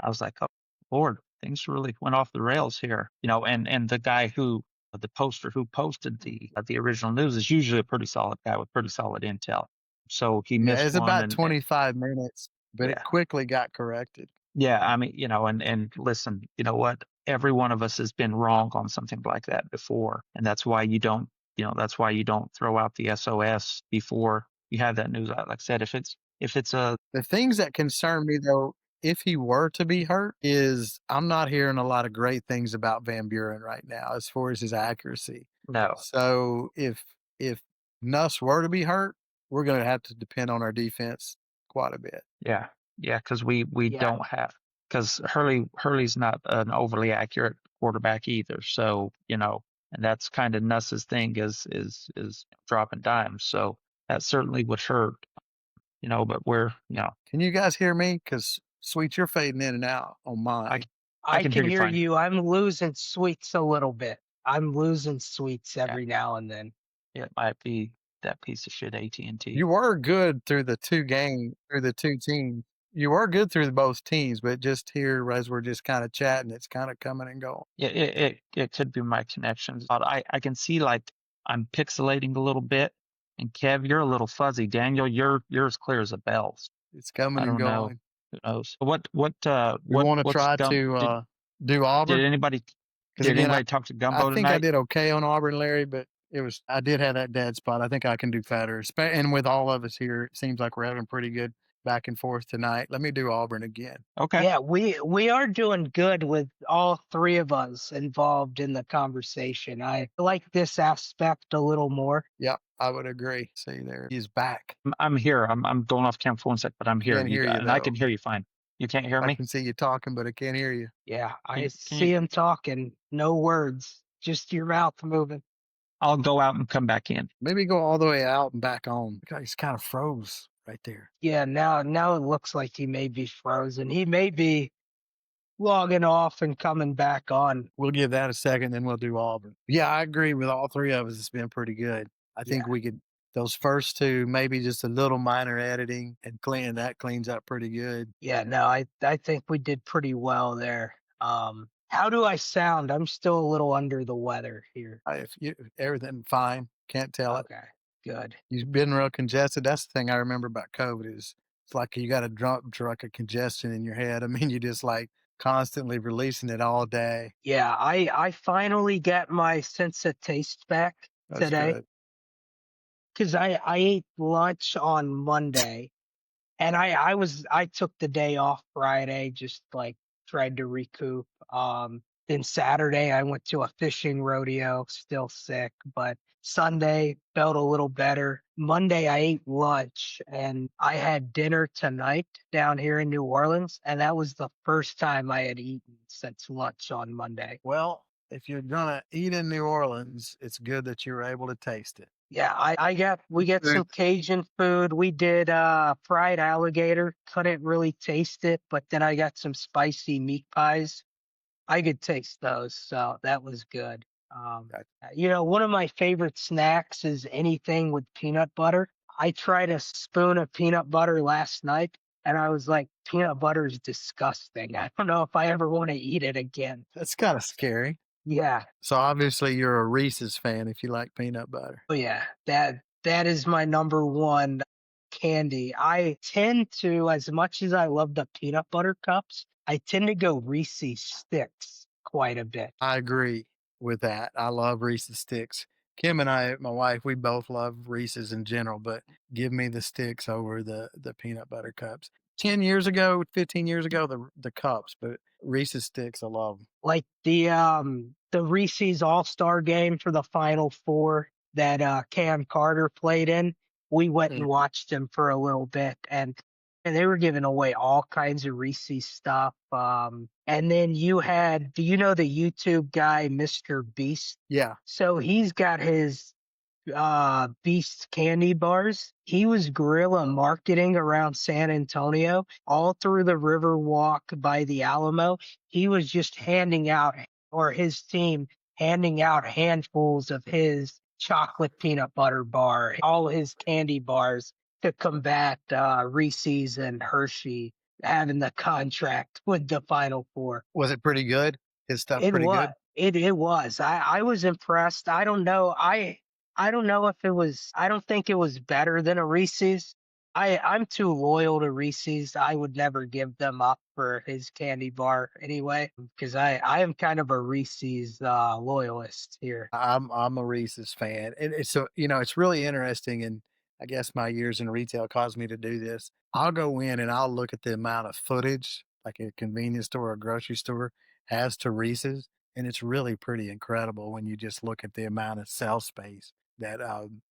was like, oh Lord, things really went off the rails here. And the guy the poster who posted the original news is usually a pretty solid guy with pretty solid intel. So he missed it's one. about 25 minutes, but Yeah. it quickly got corrected. Yeah, I mean, and listen, you know what? Every one of us has been wrong on something like that before, and that's why you don't throw out the SOS before you have that news out. Like I said, if it's The things that concern me though if he were to be hurt, is I'm not hearing a lot of great things about Van Buren right now as far as his accuracy. No. So if Nuss were to be hurt, we're going to have to depend on our defense quite a bit. Yeah. Yeah. Cause we Yeah. don't have, cause Hurley's not an overly accurate quarterback either. So, and that's kind of Nuss's thing is dropping dimes. So that certainly would hurt, but Can you guys hear me? Because Sweet, you're fading in and out on I, mine. I I can hear can you hear fine. you. I'm losing sweets a little bit. I'm losing sweets Yeah. every now and then. It might be that piece of shit AT&T. You were good through the through the two teams. You were good through both teams, but just here as we're just kind of chatting, it's kind of coming and going. Yeah, it could be my connections. But I can see like I'm pixelating a little bit. And Kev, you're a little fuzzy. Daniel, you're as clear as a bell. It's coming I and don't know. going. Who knows? What We want to what's try Gum to do did Auburn anybody because again, talk to I Gumbo think I tonight? did okay on Auburn, Larry, but I did have that dead spot. I think I can do better. And with all of us here, it seems like we're having pretty good back and forth tonight. Let me do Auburn again. Okay. Yeah, we are doing good with all three of us involved in the conversation. I like this aspect a little more. Yeah, I would agree. See there, he's back. I'm here. I'm going off camera for 1 sec, but I'm here. Can't hear you And I can though. hear you fine. You can't hear I me? can see you talking, but I can't hear you. Yeah, Can I you, can see you him talking, no words, just your mouth moving. I'll go out and come back in. Maybe go all the way out and back on. He's kind of froze right there. Yeah, now it looks like he may be frozen. He may be logging off and coming back on. We'll give that a second, then we'll do Auburn. Yeah, I agree with all three of us. It's been pretty good. I think Yeah. we could those first two, maybe just a little minor editing and cleans up pretty good. Yeah, no, I think we did pretty well there. How do I sound? I'm still a little under the weather here. If you everything fine, can't tell it. Okay, good. You've been real congested. That's the thing I remember about COVID is it's like you got a drunk of congestion in your head. I mean, you just like constantly releasing it all day. Yeah, I finally got my sense of taste back That's today good. because I ate lunch on Monday and I took the day off Friday, just like tried to recoup. Then Saturday I went to a fishing rodeo, still sick, but Sunday felt a little better. Monday I ate lunch and I had dinner tonight down here in New Orleans, and that was the first time I had eaten since lunch on Monday. Well, if you're gonna eat in New Orleans, it's good that you were able to taste it. Yeah, we got some Cajun food. We did fried alligator. Couldn't really taste it, but then I got some spicy meat pies. I could taste those, so that was good. One of my favorite snacks is anything with peanut butter. I tried a spoon of peanut butter last night, and I was like, peanut butter is disgusting. I don't know if I ever want to eat it again. That's kind of scary. Yeah. So obviously you're a Reese's fan if you like peanut butter. Oh yeah, that is my number one candy. I tend to, as much as I love the peanut butter cups, I tend to go Reese's sticks quite a bit. I agree with that. I love Reese's sticks. Kim and I, my wife, we both love Reese's in general, but give me the sticks over the peanut butter cups. 10 years ago, 15 years ago, the cups, but Reese's sticks, I love them. Like the Reese's All-Star game for the Final Four that Cam Carter played in. We went and watched him for a little bit, and they were giving away all kinds of Reese's stuff. And then do you know the YouTube guy, Mr. Beast? Yeah. So he's got his Beast candy bars. He was guerrilla marketing around San Antonio, all through the river walk by the Alamo. He was just handing out, or his team handing out handfuls of his chocolate peanut butter bar, all his candy bars to combat Reese's and Hershey having the contract with the Final Four. Was it pretty good? His stuff It pretty was. good? It was. I was impressed. I don't know. I don't know if it was. I don't think it was better than a Reese's. I'm too loyal to Reese's. I would never give them up for his candy bar anyway, because I am kind of a Reese's loyalist here. I'm a Reese's fan, and it's so it's really interesting, and I guess my years in retail caused me to do this. I'll go in and I'll look at the amount of footage like a convenience store or a grocery store has to Reese's. And it's really pretty incredible when you just look at the amount of shelf space that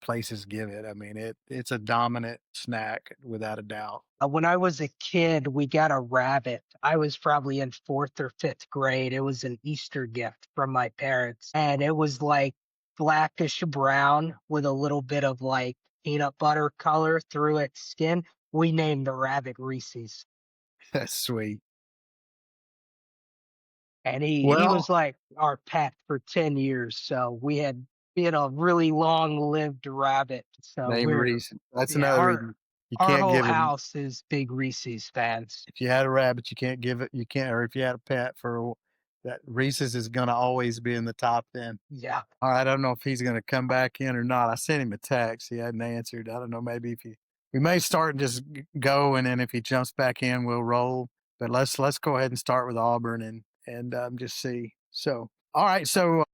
places give it. I mean, it's a dominant snack without a doubt. When I was a kid, we got a rabbit. I was probably in fourth or fifth grade. It was an Easter gift from my parents. And it was like blackish brown with a little bit of like peanut butter color through its skin. We named the rabbit Reese's. That's sweet. And he Well, was like our pet for 10 years. So we had a really long lived rabbit. So name Reese. That's yeah, another our reason you our can't whole give it. house is big Reese's fans. If you had a rabbit, you can't give it. You can't, or if you had a pet for that, Reese's is going to always be in the top 10. Yeah. All right, I don't know if he's going to come back in or not. I sent him a text. He hadn't answered. I don't know. Maybe if we may start and just go, and then if he jumps back in, we'll roll. But let's go ahead and start with Auburn and just see. So, all right. So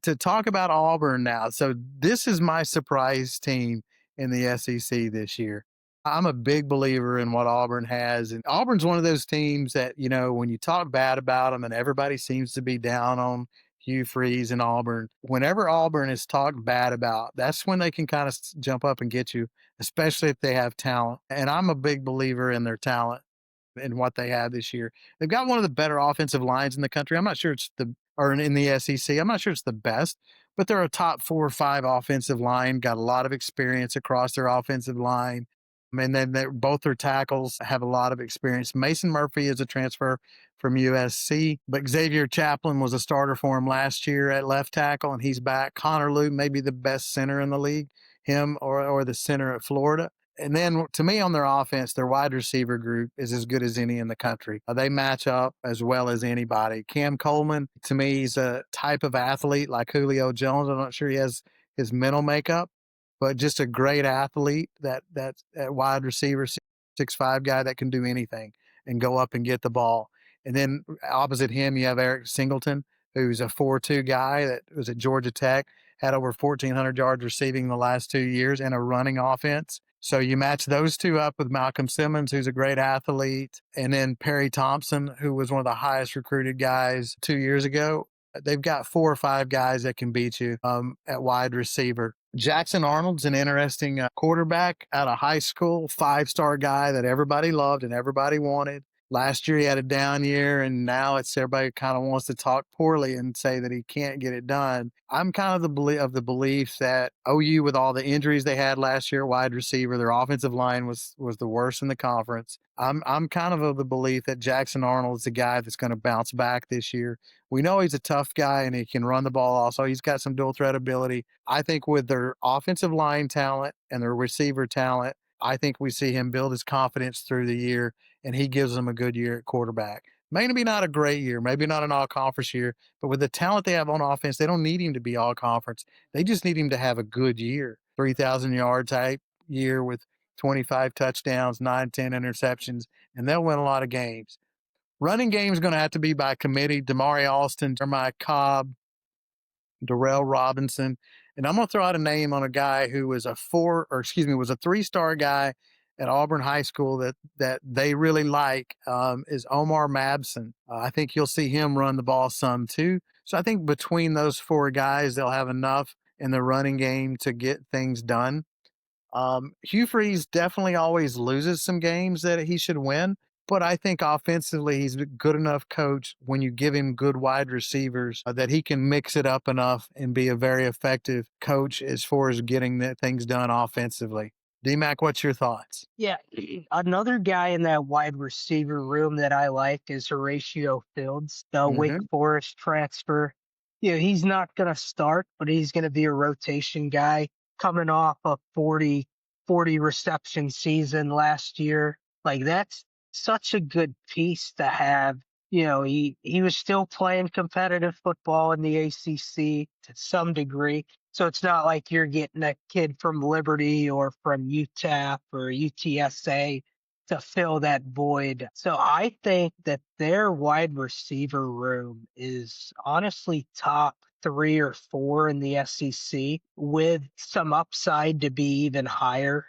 to talk about Auburn now. So this is my surprise team in the SEC this year. I'm a big believer in what Auburn has. And Auburn's one of those teams that, when you talk bad about them and everybody seems to be down on Hugh Freeze and Auburn, whenever Auburn is talked bad about, that's when they can kind of jump up and get you, especially if they have talent. And I'm a big believer in their talent and what they have this year. They've got one of the better offensive lines in the country. I'm not sure it's or in the SEC. I'm not sure it's the best, but they're a top 4 or 5 offensive line, got a lot of experience across their offensive line. And then both their tackles have a lot of experience. Mason Murphy is a transfer from USC, but Xavier Chaplin was a starter for him last year at left tackle, and he's back. Connor Lew, maybe the best center in the league, him or the center at Florida. And then to me on their offense, their wide receiver group is as good as any in the country. They match up as well as anybody. Cam Coleman, to me, he's a type of athlete like Julio Jones. I'm not sure he has his mental makeup, but just a great athlete that wide receiver, 6'5" guy that can do anything and go up and get the ball. And then opposite him, you have Eric Singleton, who's a 4'2" guy that was at Georgia Tech, had over 1,400 yards receiving the last 2 years and a running offense. So you match those two up with Malcolm Simmons, who's a great athlete, and then Perry Thompson, who was one of the highest recruited guys 2 years ago. They've got 4 or 5 guys that can beat you at wide receiver. Jackson Arnold's an interesting quarterback out of high school, 5-star guy that everybody loved and everybody wanted. Last year he had a down year, and now it's everybody kind of wants to talk poorly and say that he can't get it done. I'm kind of the belief that OU, with all the injuries they had last year at wide receiver, their offensive line was the worst in the conference. I'm kind of the belief that Jackson Arnold is the guy that's going to bounce back this year. We know he's a tough guy and he can run the ball also. He's got some dual threat ability. I think with their offensive line talent and their receiver talent, I think we see him build his confidence through the year, and he gives them a good year at quarterback. Maybe not a great year, maybe not an all-conference year, but with the talent they have on offense, they don't need him to be all-conference. They just need him to have a good year, 3,000-yard type year with 25 touchdowns, 9, 10 interceptions, and they'll win a lot of games. Running game is going to have to be by committee. Damari Alston, Jeremiah Cobb, Darrell Robinson. And I'm going to throw out a name on a guy who was a 3-star guy at Auburn High School that they really like is Omar Mabson. I think you'll see him run the ball some too. So I think between those 4 guys, they'll have enough in the running game to get things done. Hugh Freeze definitely always loses some games that he should win, but I think offensively he's a good enough coach when you give him good wide receivers that he can mix it up enough and be a very effective coach as far as getting things done offensively. DMAC, what's your thoughts? Yeah. Another guy in that wide receiver room that I like is Horatio Fields, the Wake Mm-hmm. Forest transfer. He's not going to start, but he's going to be a rotation guy coming off a 40 reception season last year. Like, that's such a good piece to have. He was still playing competitive football in the ACC to some degree. So it's not like you're getting a kid from Liberty or from UTEP or UTSA to fill that void. So I think that their wide receiver room is honestly top 3 or 4 in the SEC, with some upside to be even higher.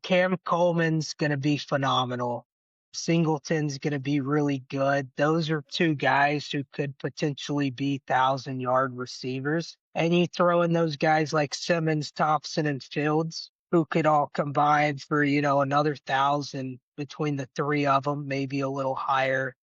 Cam Coleman's going to be phenomenal. Singleton's going to be really good. Those are two guys who could potentially be 1,000-yard receivers. And you throw in those guys like Simmons, Thompson, and Fields, who could all combine for, another 1,000 between the three of them, maybe a little higher.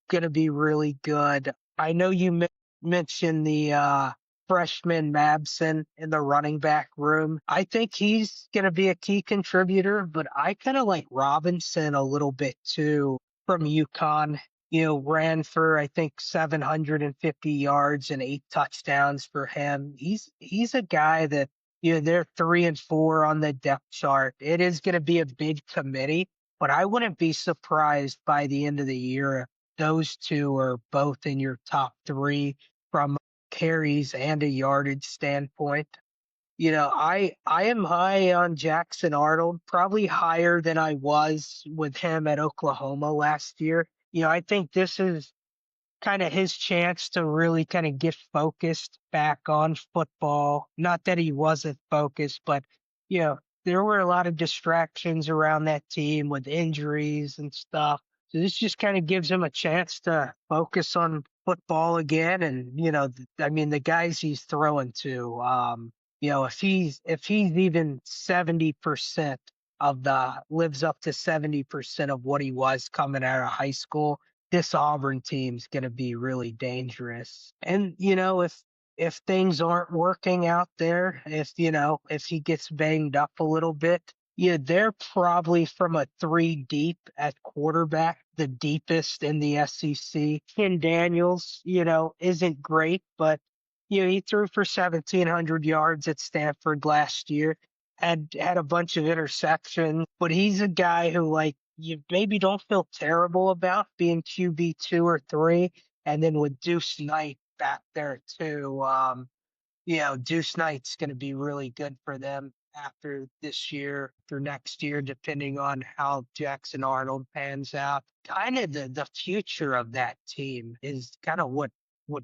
Going to be really good. I know you mentioned the freshman Mabson in the running back room. I think he's going to be a key contributor, but I kind of like Robinson a little bit too from UConn. Ran for I think 750 yards and 8 touchdowns for him. He's a guy that they're 3 and 4 on the depth chart. It is going to be a big committee, but I wouldn't be surprised by the end of the year those two are both in your top three from carries and a yardage standpoint. I am high on Jackson Arnold, probably higher than I was with him at Oklahoma last year. I think this is kind of his chance to really kind of get focused back on football. Not that he wasn't focused, but there were a lot of distractions around that team with injuries and stuff. So this just kind of gives him a chance to focus on football again. And I mean, the guys he's throwing to, if he's even 70% of the lives up to 70% of what he was coming out of high school, this Auburn team's going to be really dangerous. And if things aren't working out there, if he gets banged up a little bit, they're probably from a 3 deep at quarterback, the deepest in the SEC. Ken Daniels, isn't great, but he threw for 1,700 yards at Stanford last year. Had a bunch of interceptions, but he's a guy who you maybe don't feel terrible about being QB 2 or 3, and then with Deuce Knight back there too. Deuce Knight's going to be really good for them after this year, through next year, depending on how Jackson Arnold pans out. Kind of the future of that team is kind of what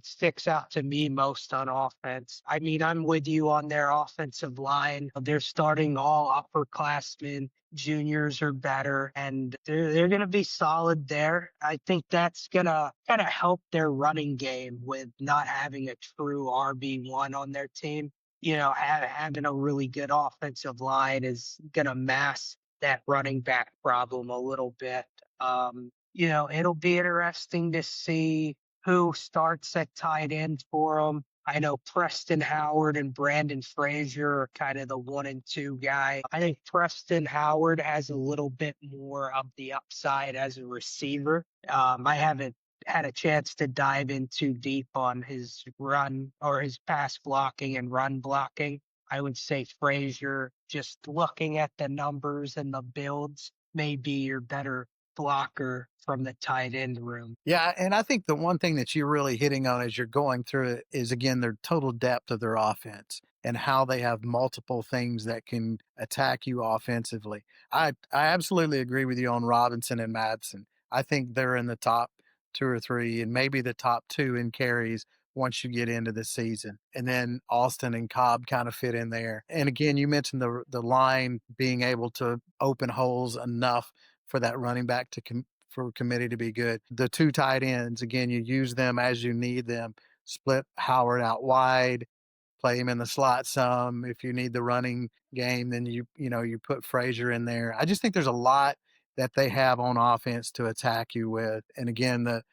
sticks out to me most on offense. I mean, I'm with you on their offensive line. They're starting all upperclassmen. Juniors are better, and they're going to be solid there. I think that's going to kind of help their running game with not having a true RB1 on their team. Having a really good offensive line is going to mask that running back problem a little bit. It'll be interesting to see who starts at tight end for them. I know Preston Howard and Brandon Frazier are kind of the 1 and 2 guy. I think Preston Howard has a little bit more of the upside as a receiver. I haven't had a chance to dive in too deep on his run or his pass blocking and run blocking. I would say Frazier, just looking at the numbers and the builds, may be your better blocker from the tight end room. Yeah, and I think the one thing that you're really hitting on as you're going through it is, again, their total depth of their offense and how they have multiple things that can attack you offensively. I absolutely agree with you on Robinson and Madsen. I think they're in the top 2 or 3 and maybe the top 2 in carries once you get into the season. And then Austin and Cobb kind of fit in there. And again, you mentioned the line being able to open holes enough for that running back for committee to be good. The 2 tight ends, again, you use them as you need them. Split Howard out wide, play him in the slot some. If you need the running game, then you put Frazier in there. I just think there's a lot that they have on offense to attack you with. And again, the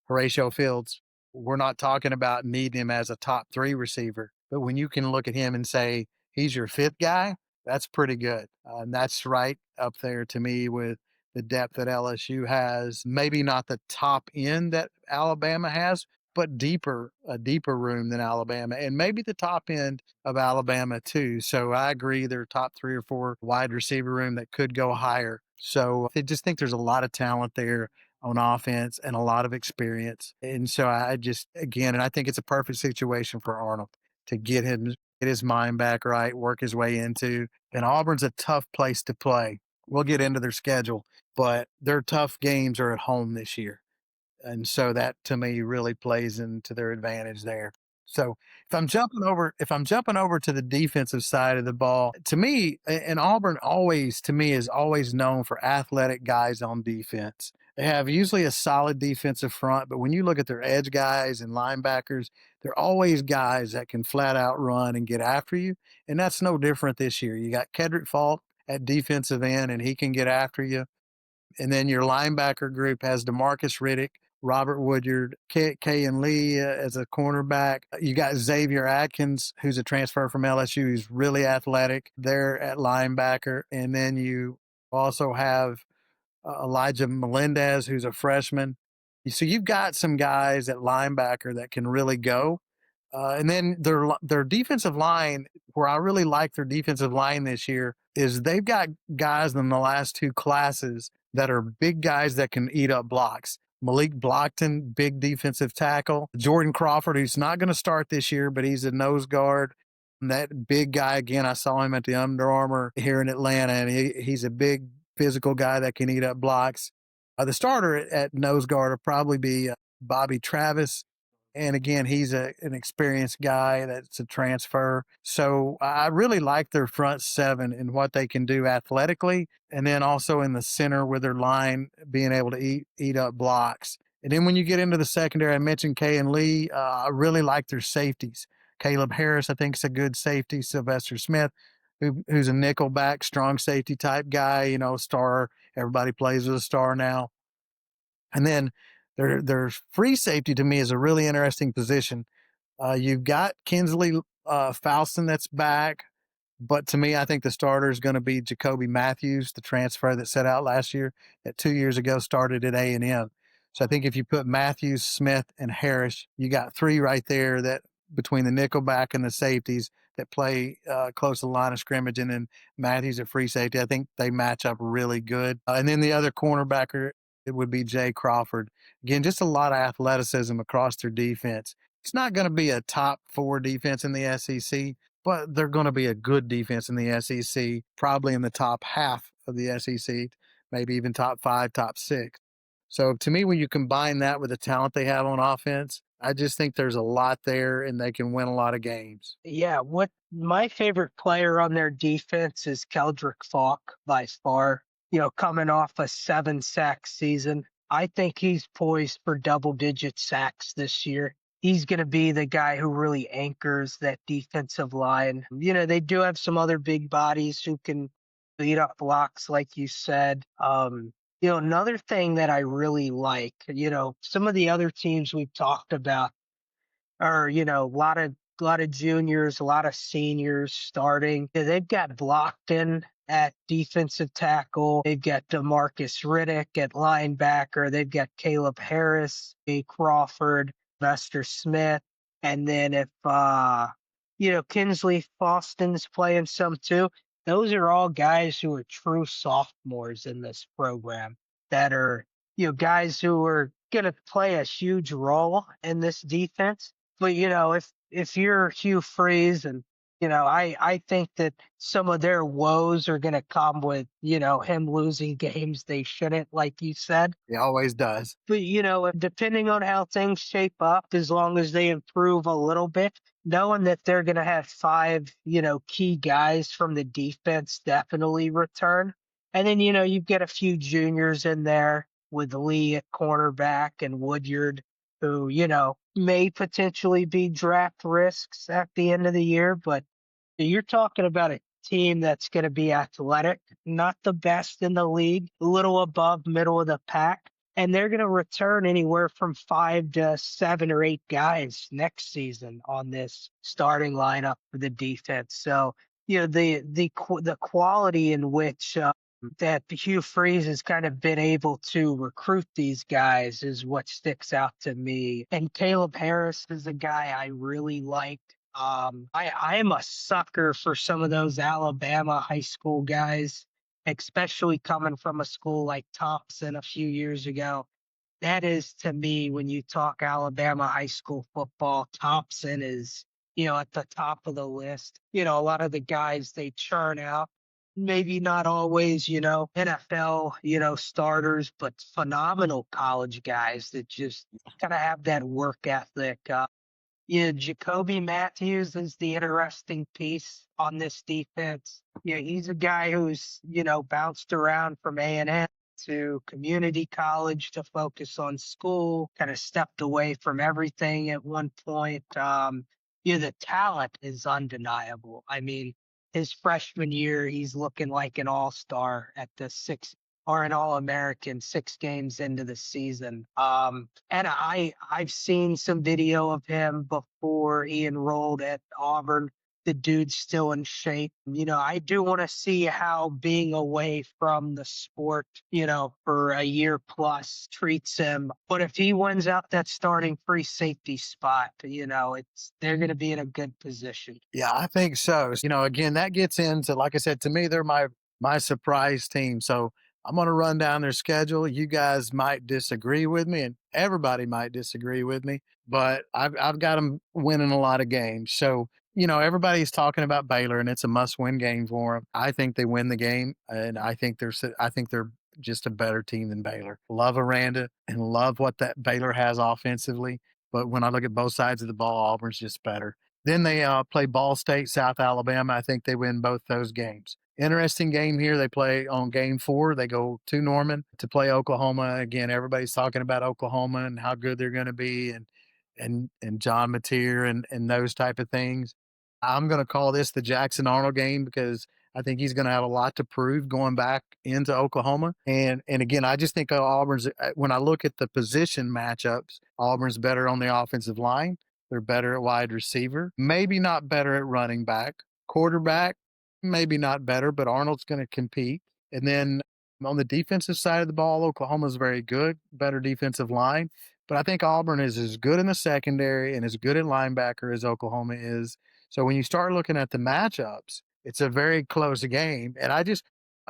Horatio Fields, we're not talking about needing him as a top 3 receiver, but when you can look at him and say he's your 5th guy, that's pretty good. And that's right up there to me with the depth that LSU has. Maybe not the top end that Alabama has, but a deeper room than Alabama, and maybe the top end of Alabama too. So I agree, they're top 3 or 4 wide receiver room that could go higher. So I just think there's a lot of talent there on offense and a lot of experience. And so and I think it's a perfect situation for Arnold to get his mind back right, work his way into. And Auburn's a tough place to play. We'll get into their schedule, but their tough games are at home this year. And so that to me really plays into their advantage there. So if I'm jumping over to the defensive side of the ball, to me, and Auburn always to me is always known for athletic guys on defense. They have usually a solid defensive front, but when you look at their edge guys and linebackers, they're always guys that can flat out run and get after you. And that's no different this year. You got Kedrick Falk at defensive end, and he can get after you. And then your linebacker group has DeMarcus Riddick, Robert Woodyard, Kayan Lee as a cornerback. You got Xavier Atkins, who's a transfer from LSU, who's really athletic there at linebacker. And then you also have Elijah Melendez, who's a freshman. So you've got some guys at linebacker that can really go. And then their defensive line, where I really like their defensive line this year, is they've got guys in the last two classes that are big guys that can eat up blocks. Malik Blockton, big defensive tackle. Jordan Crawford, who's not going to start this year, but he's a nose guard. And that big guy, again, I saw him at the Under Armour here in Atlanta, and he's a big physical guy that can eat up blocks. The starter at nose guard will probably be Bobby Travis. And again, he's an experienced guy that's a transfer. So I really like their front seven and what they can do athletically. And then also in the center with their line being able to eat up blocks. And then when you get into the secondary, I mentioned Kay and Lee. I really like their safeties. Caleb Harris, I think, is a good safety. Sylvester Smith, who's a nickel back, strong safety type guy, star. Everybody plays with a star now. And then their free safety to me is a really interesting position. You've got Kinsley Falston that's back, but to me, I think the starter is going to be Jacoby Matthews, the transfer that set out last year, that 2 years ago started at A&M. So I think if you put Matthews, Smith, and Harris, you got three right there that between the nickelback and the safeties that play close to the line of scrimmage, and then Matthews at free safety. I think they match up really good. And then the other cornerbacker, it would be Jay Crawford. Again, just a lot of athleticism across their defense. It's not going to be a top 4 defense in the SEC, but they're going to be a good defense in the SEC, probably in the top half of the SEC, maybe even top 5, top 6. So to me, when you combine that with the talent they have on offense, I just think there's a lot there and they can win a lot of games. Yeah, what my favorite player on their defense is Keldrick Falk by far. Coming off a 7-sack season, I think he's poised for double-digit sacks this year. He's going to be the guy who really anchors that defensive line. They do have some other big bodies who can beat up blocks, like you said. Another thing that I really like, some of the other teams we've talked about are, a lot of juniors, a lot of seniors starting. They've got Blockton at defensive tackle. They've got DeMarcus Riddick at linebacker. They've got Caleb Harris, A. Crawford, Vester Smith. And then if, Kinsley Faustin's playing some too, those are all guys who are true sophomores in this program that are, guys who are going to play a huge role in this defense. But, if you're Hugh Freeze and, I think that some of their woes are going to come with, him losing games they shouldn't, like you said. He always does. But, depending on how things shape up, as long as they improve a little bit, knowing that they're going to have 5, key guys from the defense definitely return. And then, you've got a few juniors in there with Lee at cornerback and Woodyard, who, may potentially be draft risks at the end of the year. But you're talking about a team that's going to be athletic, not the best in the league, a little above middle of the pack. And they're going to return anywhere from 5 to 7 or 8 guys next season on this starting lineup for the defense. So, the quality in which that Hugh Freeze has kind of been able to recruit these guys is what sticks out to me. And Caleb Harris is a guy I really liked. I am a sucker for some of those Alabama high school guys, especially coming from a school like Thompson a few years ago. That is, to me, when you talk Alabama high school football, Thompson is, at the top of the list. A lot of the guys they churn out, maybe not always, NFL, starters, but phenomenal college guys that just kind of have that work ethic. Yeah, Jacoby Matthews is the interesting piece on this defense. Yeah, he's a guy who's, bounced around from A&M to community college to focus on school, kind of stepped away from everything at one point. Yeah, the talent is undeniable. I mean, his freshman year, he's looking like an all-star at the six or an all-American 6 games into the season. And I've seen some video of him before he enrolled at Auburn. The dude's still in shape. I do want to see how being away from the sport, for a year plus treats him. But if he wins out that starting free safety spot, they're going to be in a good position. Yeah, I think so. Again, that gets into, like I said, to me, they're my surprise team. So I'm going to run down their schedule. You guys might disagree with me, and everybody might disagree with me, but I've got them winning a lot of games. So everybody's talking about Baylor, and it's a must-win game for them. I think they win the game, and I think they're just a better team than Baylor. Love Aranda and love what that Baylor has offensively, but when I look at both sides of the ball, Auburn's just better. Then they play Ball State, South Alabama. I think they win both those games. Interesting game here. They play on game 4. They go to Norman to play Oklahoma. Again, everybody's talking about Oklahoma and how good they're going to be, and John Mateer and those type of things. I'm going to call this the Jackson Arnold game because I think he's going to have a lot to prove going back into Oklahoma. And again, I just think Auburn's, when I look at the position matchups, Auburn's better on the offensive line. They're better at wide receiver, maybe not better at running back. Quarterback, maybe not better, but Arnold's going to compete. And then on the defensive side of the ball, Oklahoma's very good, better defensive line. But I think Auburn is as good in the secondary and as good at linebacker as Oklahoma is. So when you start looking at the matchups, it's a very close game. And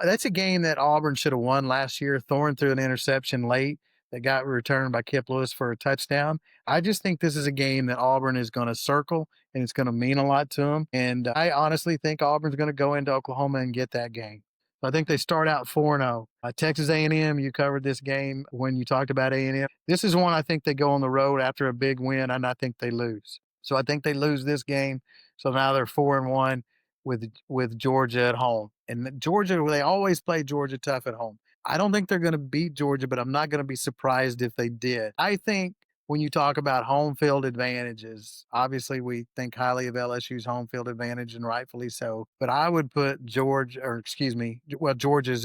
that's a game that Auburn should have won last year. Thorne threw an interception late that got returned by Kip Lewis for a touchdown. I just think this is a game that Auburn is going to circle and it's going to mean a lot to them. And I honestly think Auburn's going to go into Oklahoma and get that game. So I think they start out 4-0. Texas A&M, you covered this game when you talked about A&M. This is one I think they go on the road after a big win, and I think they lose. So I think they lose this game. So now they're 4-1 with Georgia at home. And Georgia, they always play Georgia tough at home. I don't think they're going to beat Georgia, but I'm not going to be surprised if they did. I think when you talk about home field advantages, obviously we think highly of LSU's home field advantage, and rightfully so. But I would put Georgia's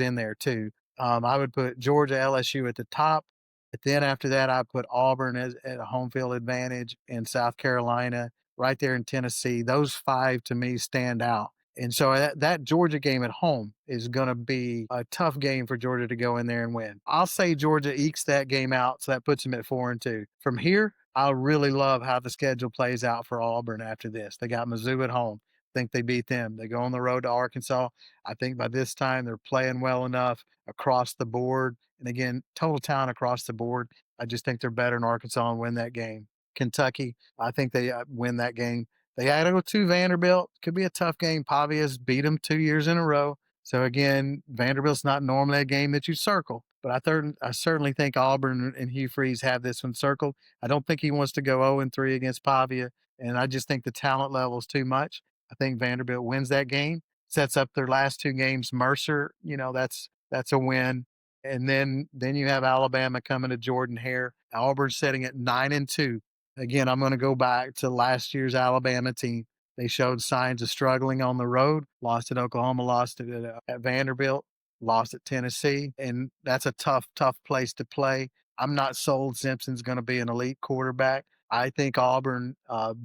in there too. I would put Georgia, LSU at the top. But then after that, I put Auburn at a home field advantage, and South Carolina right there in Tennessee. Those 5 to me stand out. And so that Georgia game at home is going to be a tough game for Georgia to go in there and win. I'll say Georgia ekes that game out, so that puts them at 4-2. From here, I really love how the schedule plays out for Auburn after this. They got Mizzou at home. I think they beat them. They go on the road to Arkansas. I think by this time they're playing well enough across the board. And again, total talent across the board. I just think they're better in Arkansas and win that game. Kentucky, I think they win that game. They got to go to Vanderbilt. Could be a tough game. Pavia's beat them 2 years in a row. So again, Vanderbilt's not normally a game that you circle, but I certainly think Auburn and Hugh Freeze have this one circled. I don't think he wants to go 0-3 against Pavia, and I just think the talent level is too much. I think Vanderbilt wins that game, sets up their last 2 games. Mercer, that's a win. And then you have Alabama coming to Jordan Hare. Auburn's setting at 9-2. Again, I'm going to go back to last year's Alabama team. They showed signs of struggling on the road, lost at Oklahoma, lost at Vanderbilt, lost at Tennessee. And that's a tough, tough place to play. I'm not sold Simpson's going to be an elite quarterback. I think Auburn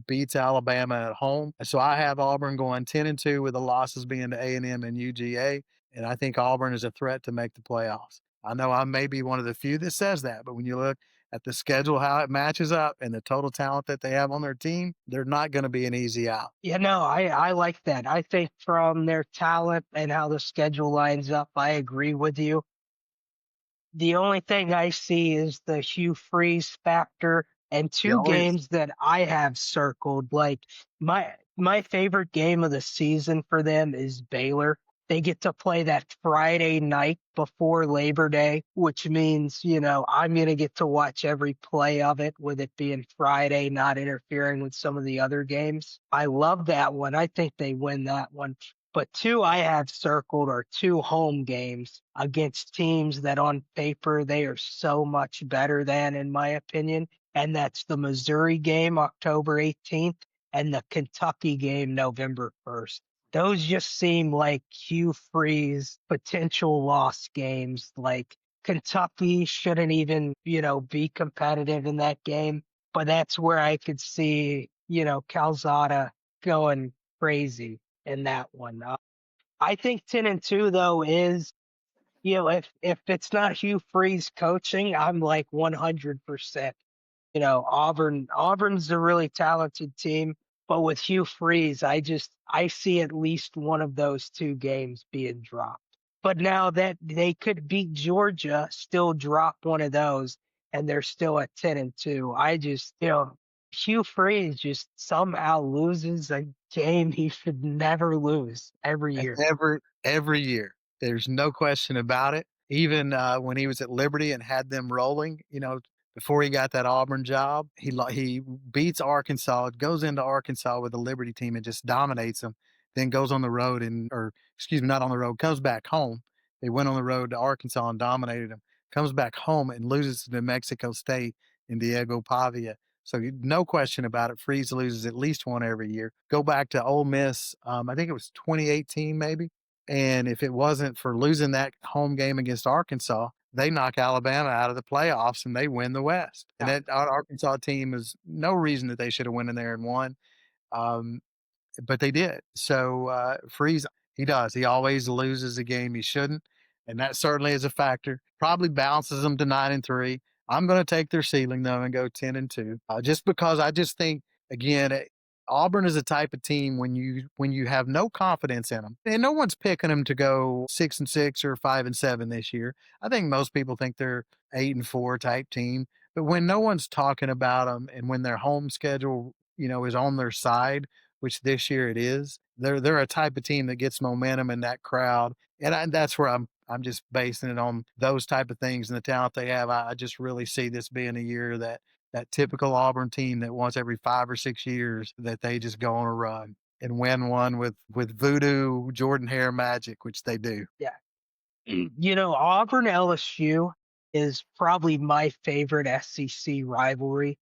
beats Alabama at home. So I have Auburn going 10-2 with the losses being to A&M and UGA. And I think Auburn is a threat to make the playoffs. I know I may be one of the few that says that, but when you look at the schedule, how it matches up, and the total talent that they have on their team, they're not going to be an easy out. Yeah, no, I like that. I think from their talent and how the schedule lines up, I agree with you. The only thing I see is the Hugh Freeze factor and 2 games that I have circled. Like my favorite game of the season for them is Baylor. They get to play that Friday night before Labor Day, which means, I'm going to get to watch every play of it with it being Friday, not interfering with some of the other games. I love that one. I think they win that one. But two I have circled are two home games against teams that on paper they are so much better than, in my opinion. And that's the Missouri game, October 18th, and the Kentucky game, November 1st. Those just seem like Hugh Freeze potential loss games. Like Kentucky shouldn't even, be competitive in that game. But that's where I could see, Calzada going crazy in that one. I think 10-2 though is, if it's not Hugh Freeze coaching, I'm like 100%. Auburn's a really talented team, but with Hugh Freeze, I see at least one of those two games being dropped. But now that they could beat Georgia, still drop one of those, and they're still at 10-2. Hugh Freeze just somehow loses a game he should never lose every And year. every year, there's no question about it. Even when he was at Liberty and had them rolling, before he got that Auburn job, he beats Arkansas, goes into Arkansas with the Liberty team and just dominates them. Then goes on the road or excuse me, not on the road, comes back home. They went on the road to Arkansas and dominated them. Comes back home and loses to New Mexico State in Diego Pavia. So no question about it. Freeze loses at least one every year. Go back to Ole Miss. I think it was 2018 maybe. And if it wasn't for losing that home game against Arkansas, they knock Alabama out of the playoffs and they win the West. And that Arkansas team is no reason that they should have went in there and won. Um, but they did. So Freeze, he does. He always loses a game he shouldn't, and that certainly is a factor. Probably bounces them to 9-3. I'm going to take their ceiling though and go 10-2, just because I just think again. Auburn is a type of team when you have no confidence in them, and no one's picking them to go 6-6 or 5-7 this year. I think most people think they're 8-4 type team, but when no one's talking about them, and when their home schedule is on their side, which this year it is. They're a type of team that gets momentum in that crowd, and that's where I'm just basing it on those type of things and the talent they have. I just really see this being a year that typical Auburn team that once every 5 or 6 years that they just go on a run and win one with voodoo Jordan Hare magic, which they do. Yeah. Auburn LSU is probably my favorite SEC rivalry.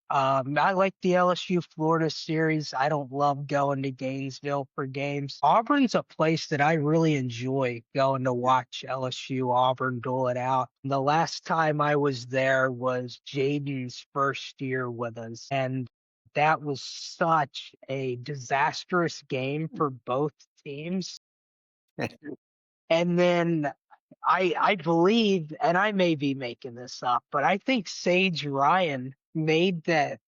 I like the LSU Florida series. I don't love going to Gainesville for games. Auburn's a place that I really enjoy going to watch LSU Auburn duel it out. The last time I was there was Jaden's first year with us, and that was such a disastrous game for both teams. And then I believe, and I may be making this up, but I think Sage Ryan made the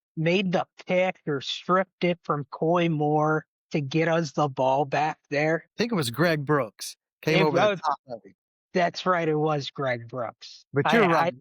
pick or stripped it from Coy Moore to get us the ball back there. I think it was Greg Brooks came over the top of him. That's right, it was Greg Brooks. But you're right.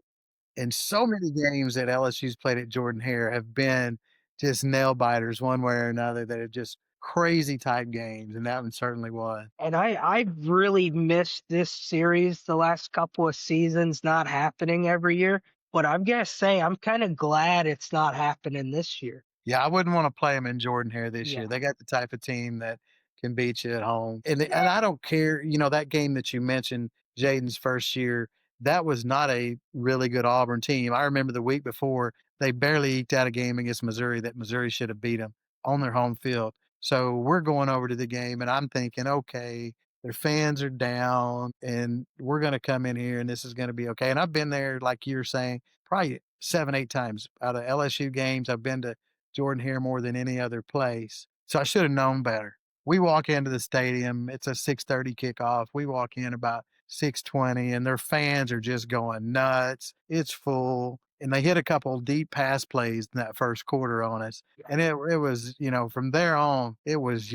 And so many games that LSU's played at Jordan Hare have been just nail biters one way or another that are just crazy type games, and that one certainly was. And I've really missed this series the last couple of seasons not happening every year. But I'm gonna say I'm kind of glad it's not happening this year. Yeah, I wouldn't want to play them in Jordan Hare this Yeah. year. They got the type of team that can beat you at home. And I don't care, that game that you mentioned, Jaden's first year, that was not a really good Auburn team. I remember the week before, they barely eked out a game against Missouri that Missouri should have beat them on their home field. So we're going over to the game, and I'm thinking, okay, their fans are down, and we're going to come in here, and this is going to be okay. And I've been there, like you're saying, probably 7, 8 times out of LSU games. I've been to Jordan Hare more than any other place. So I should have known better. We walk into the stadium, it's a 6:30 kickoff. We walk in about 6:20 and their fans are just going nuts. It's full. And they hit a couple deep pass plays in that first quarter on us. And it was, from there on, it was,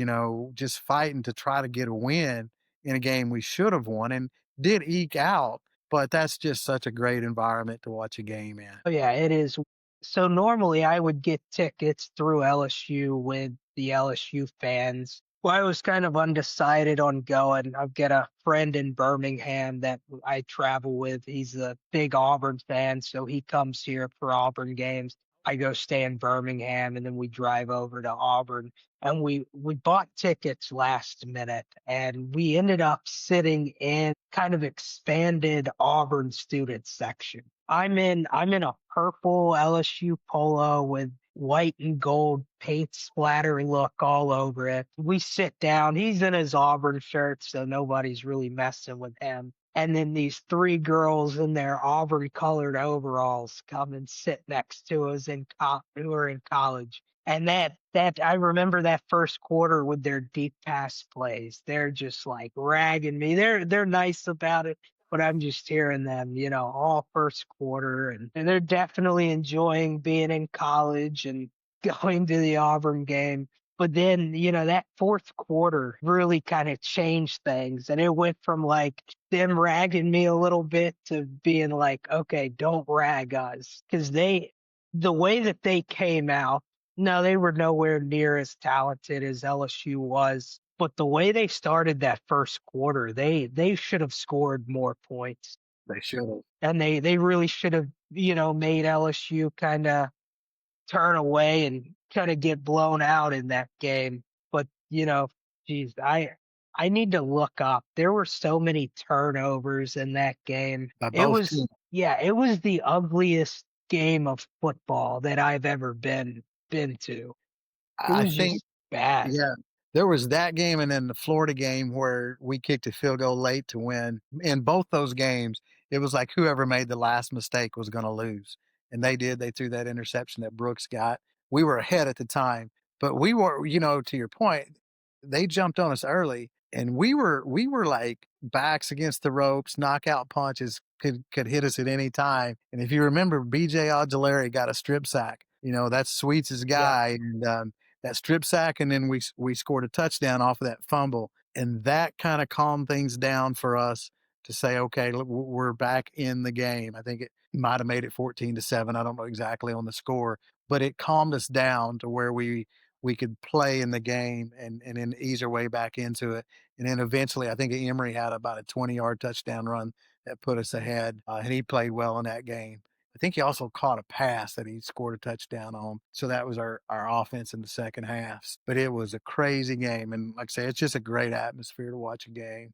just fighting to try to get a win in a game we should have won and did eke out. But that's just such a great environment to watch a game in. Oh yeah, it is. So normally I would get tickets through LSU with the LSU fans. Well, I was kind of undecided on going. I've got a friend in Birmingham that I travel with. He's a big Auburn fan, so he comes here for Auburn games. I go stay in Birmingham and then we drive over to Auburn. And we bought tickets last minute and we ended up sitting in kind of expanded Auburn student section. I'm in a purple LSU polo with white and gold paint splatter look all over it. We sit down. He's in his Auburn shirt, so nobody's really messing with him. And then these three girls in their Auburn colored overalls come and sit next to us who are in college. And that I remember that first quarter with their deep pass plays. They're just like ragging me. They're nice about it, but I'm just hearing them, all first quarter, and they're definitely enjoying being in college and going to the Auburn game. But then, that fourth quarter really kind of changed things. And it went from like them ragging me a little bit to being like, okay, don't rag us. Because the way that they came out, no, they were nowhere near as talented as LSU was. But the way they started that first quarter, they should have scored more points. They should have. And they really should have, made LSU kind of turn away and kind of get blown out in that game. But, geez, I need to look up. There were so many turnovers in that game. By It both was, teams. yeah, it was the ugliest game of football that I've ever been to. It I was think just bad. Yeah, there was that game and then the Florida game where we kicked a field goal late to win. In both those games, it was like whoever made the last mistake was gonna lose, and they did. They threw that interception that Brooks got. We were ahead at the time, but we were, to your point, they jumped on us early, and we were like backs against the ropes, knockout punches could hit us at any time. And if you remember, BJ Aguilera got a strip sack. That's Sweets' Yeah. guy, and that strip sack, and then we scored a touchdown off of that fumble, and that kind of calmed things down for us to say, okay, look, we're back in the game. I think it might have made it 14-7. I don't know exactly on the score, but it calmed us down to where we could play in the game and then ease our way back into it. And then eventually, I think Emory had about a 20-yard touchdown run that put us ahead, and he played well in that game. I think he also caught a pass that he scored a touchdown on. So that was our offense in the second half. But it was a crazy game. And like I say, it's just a great atmosphere to watch a game.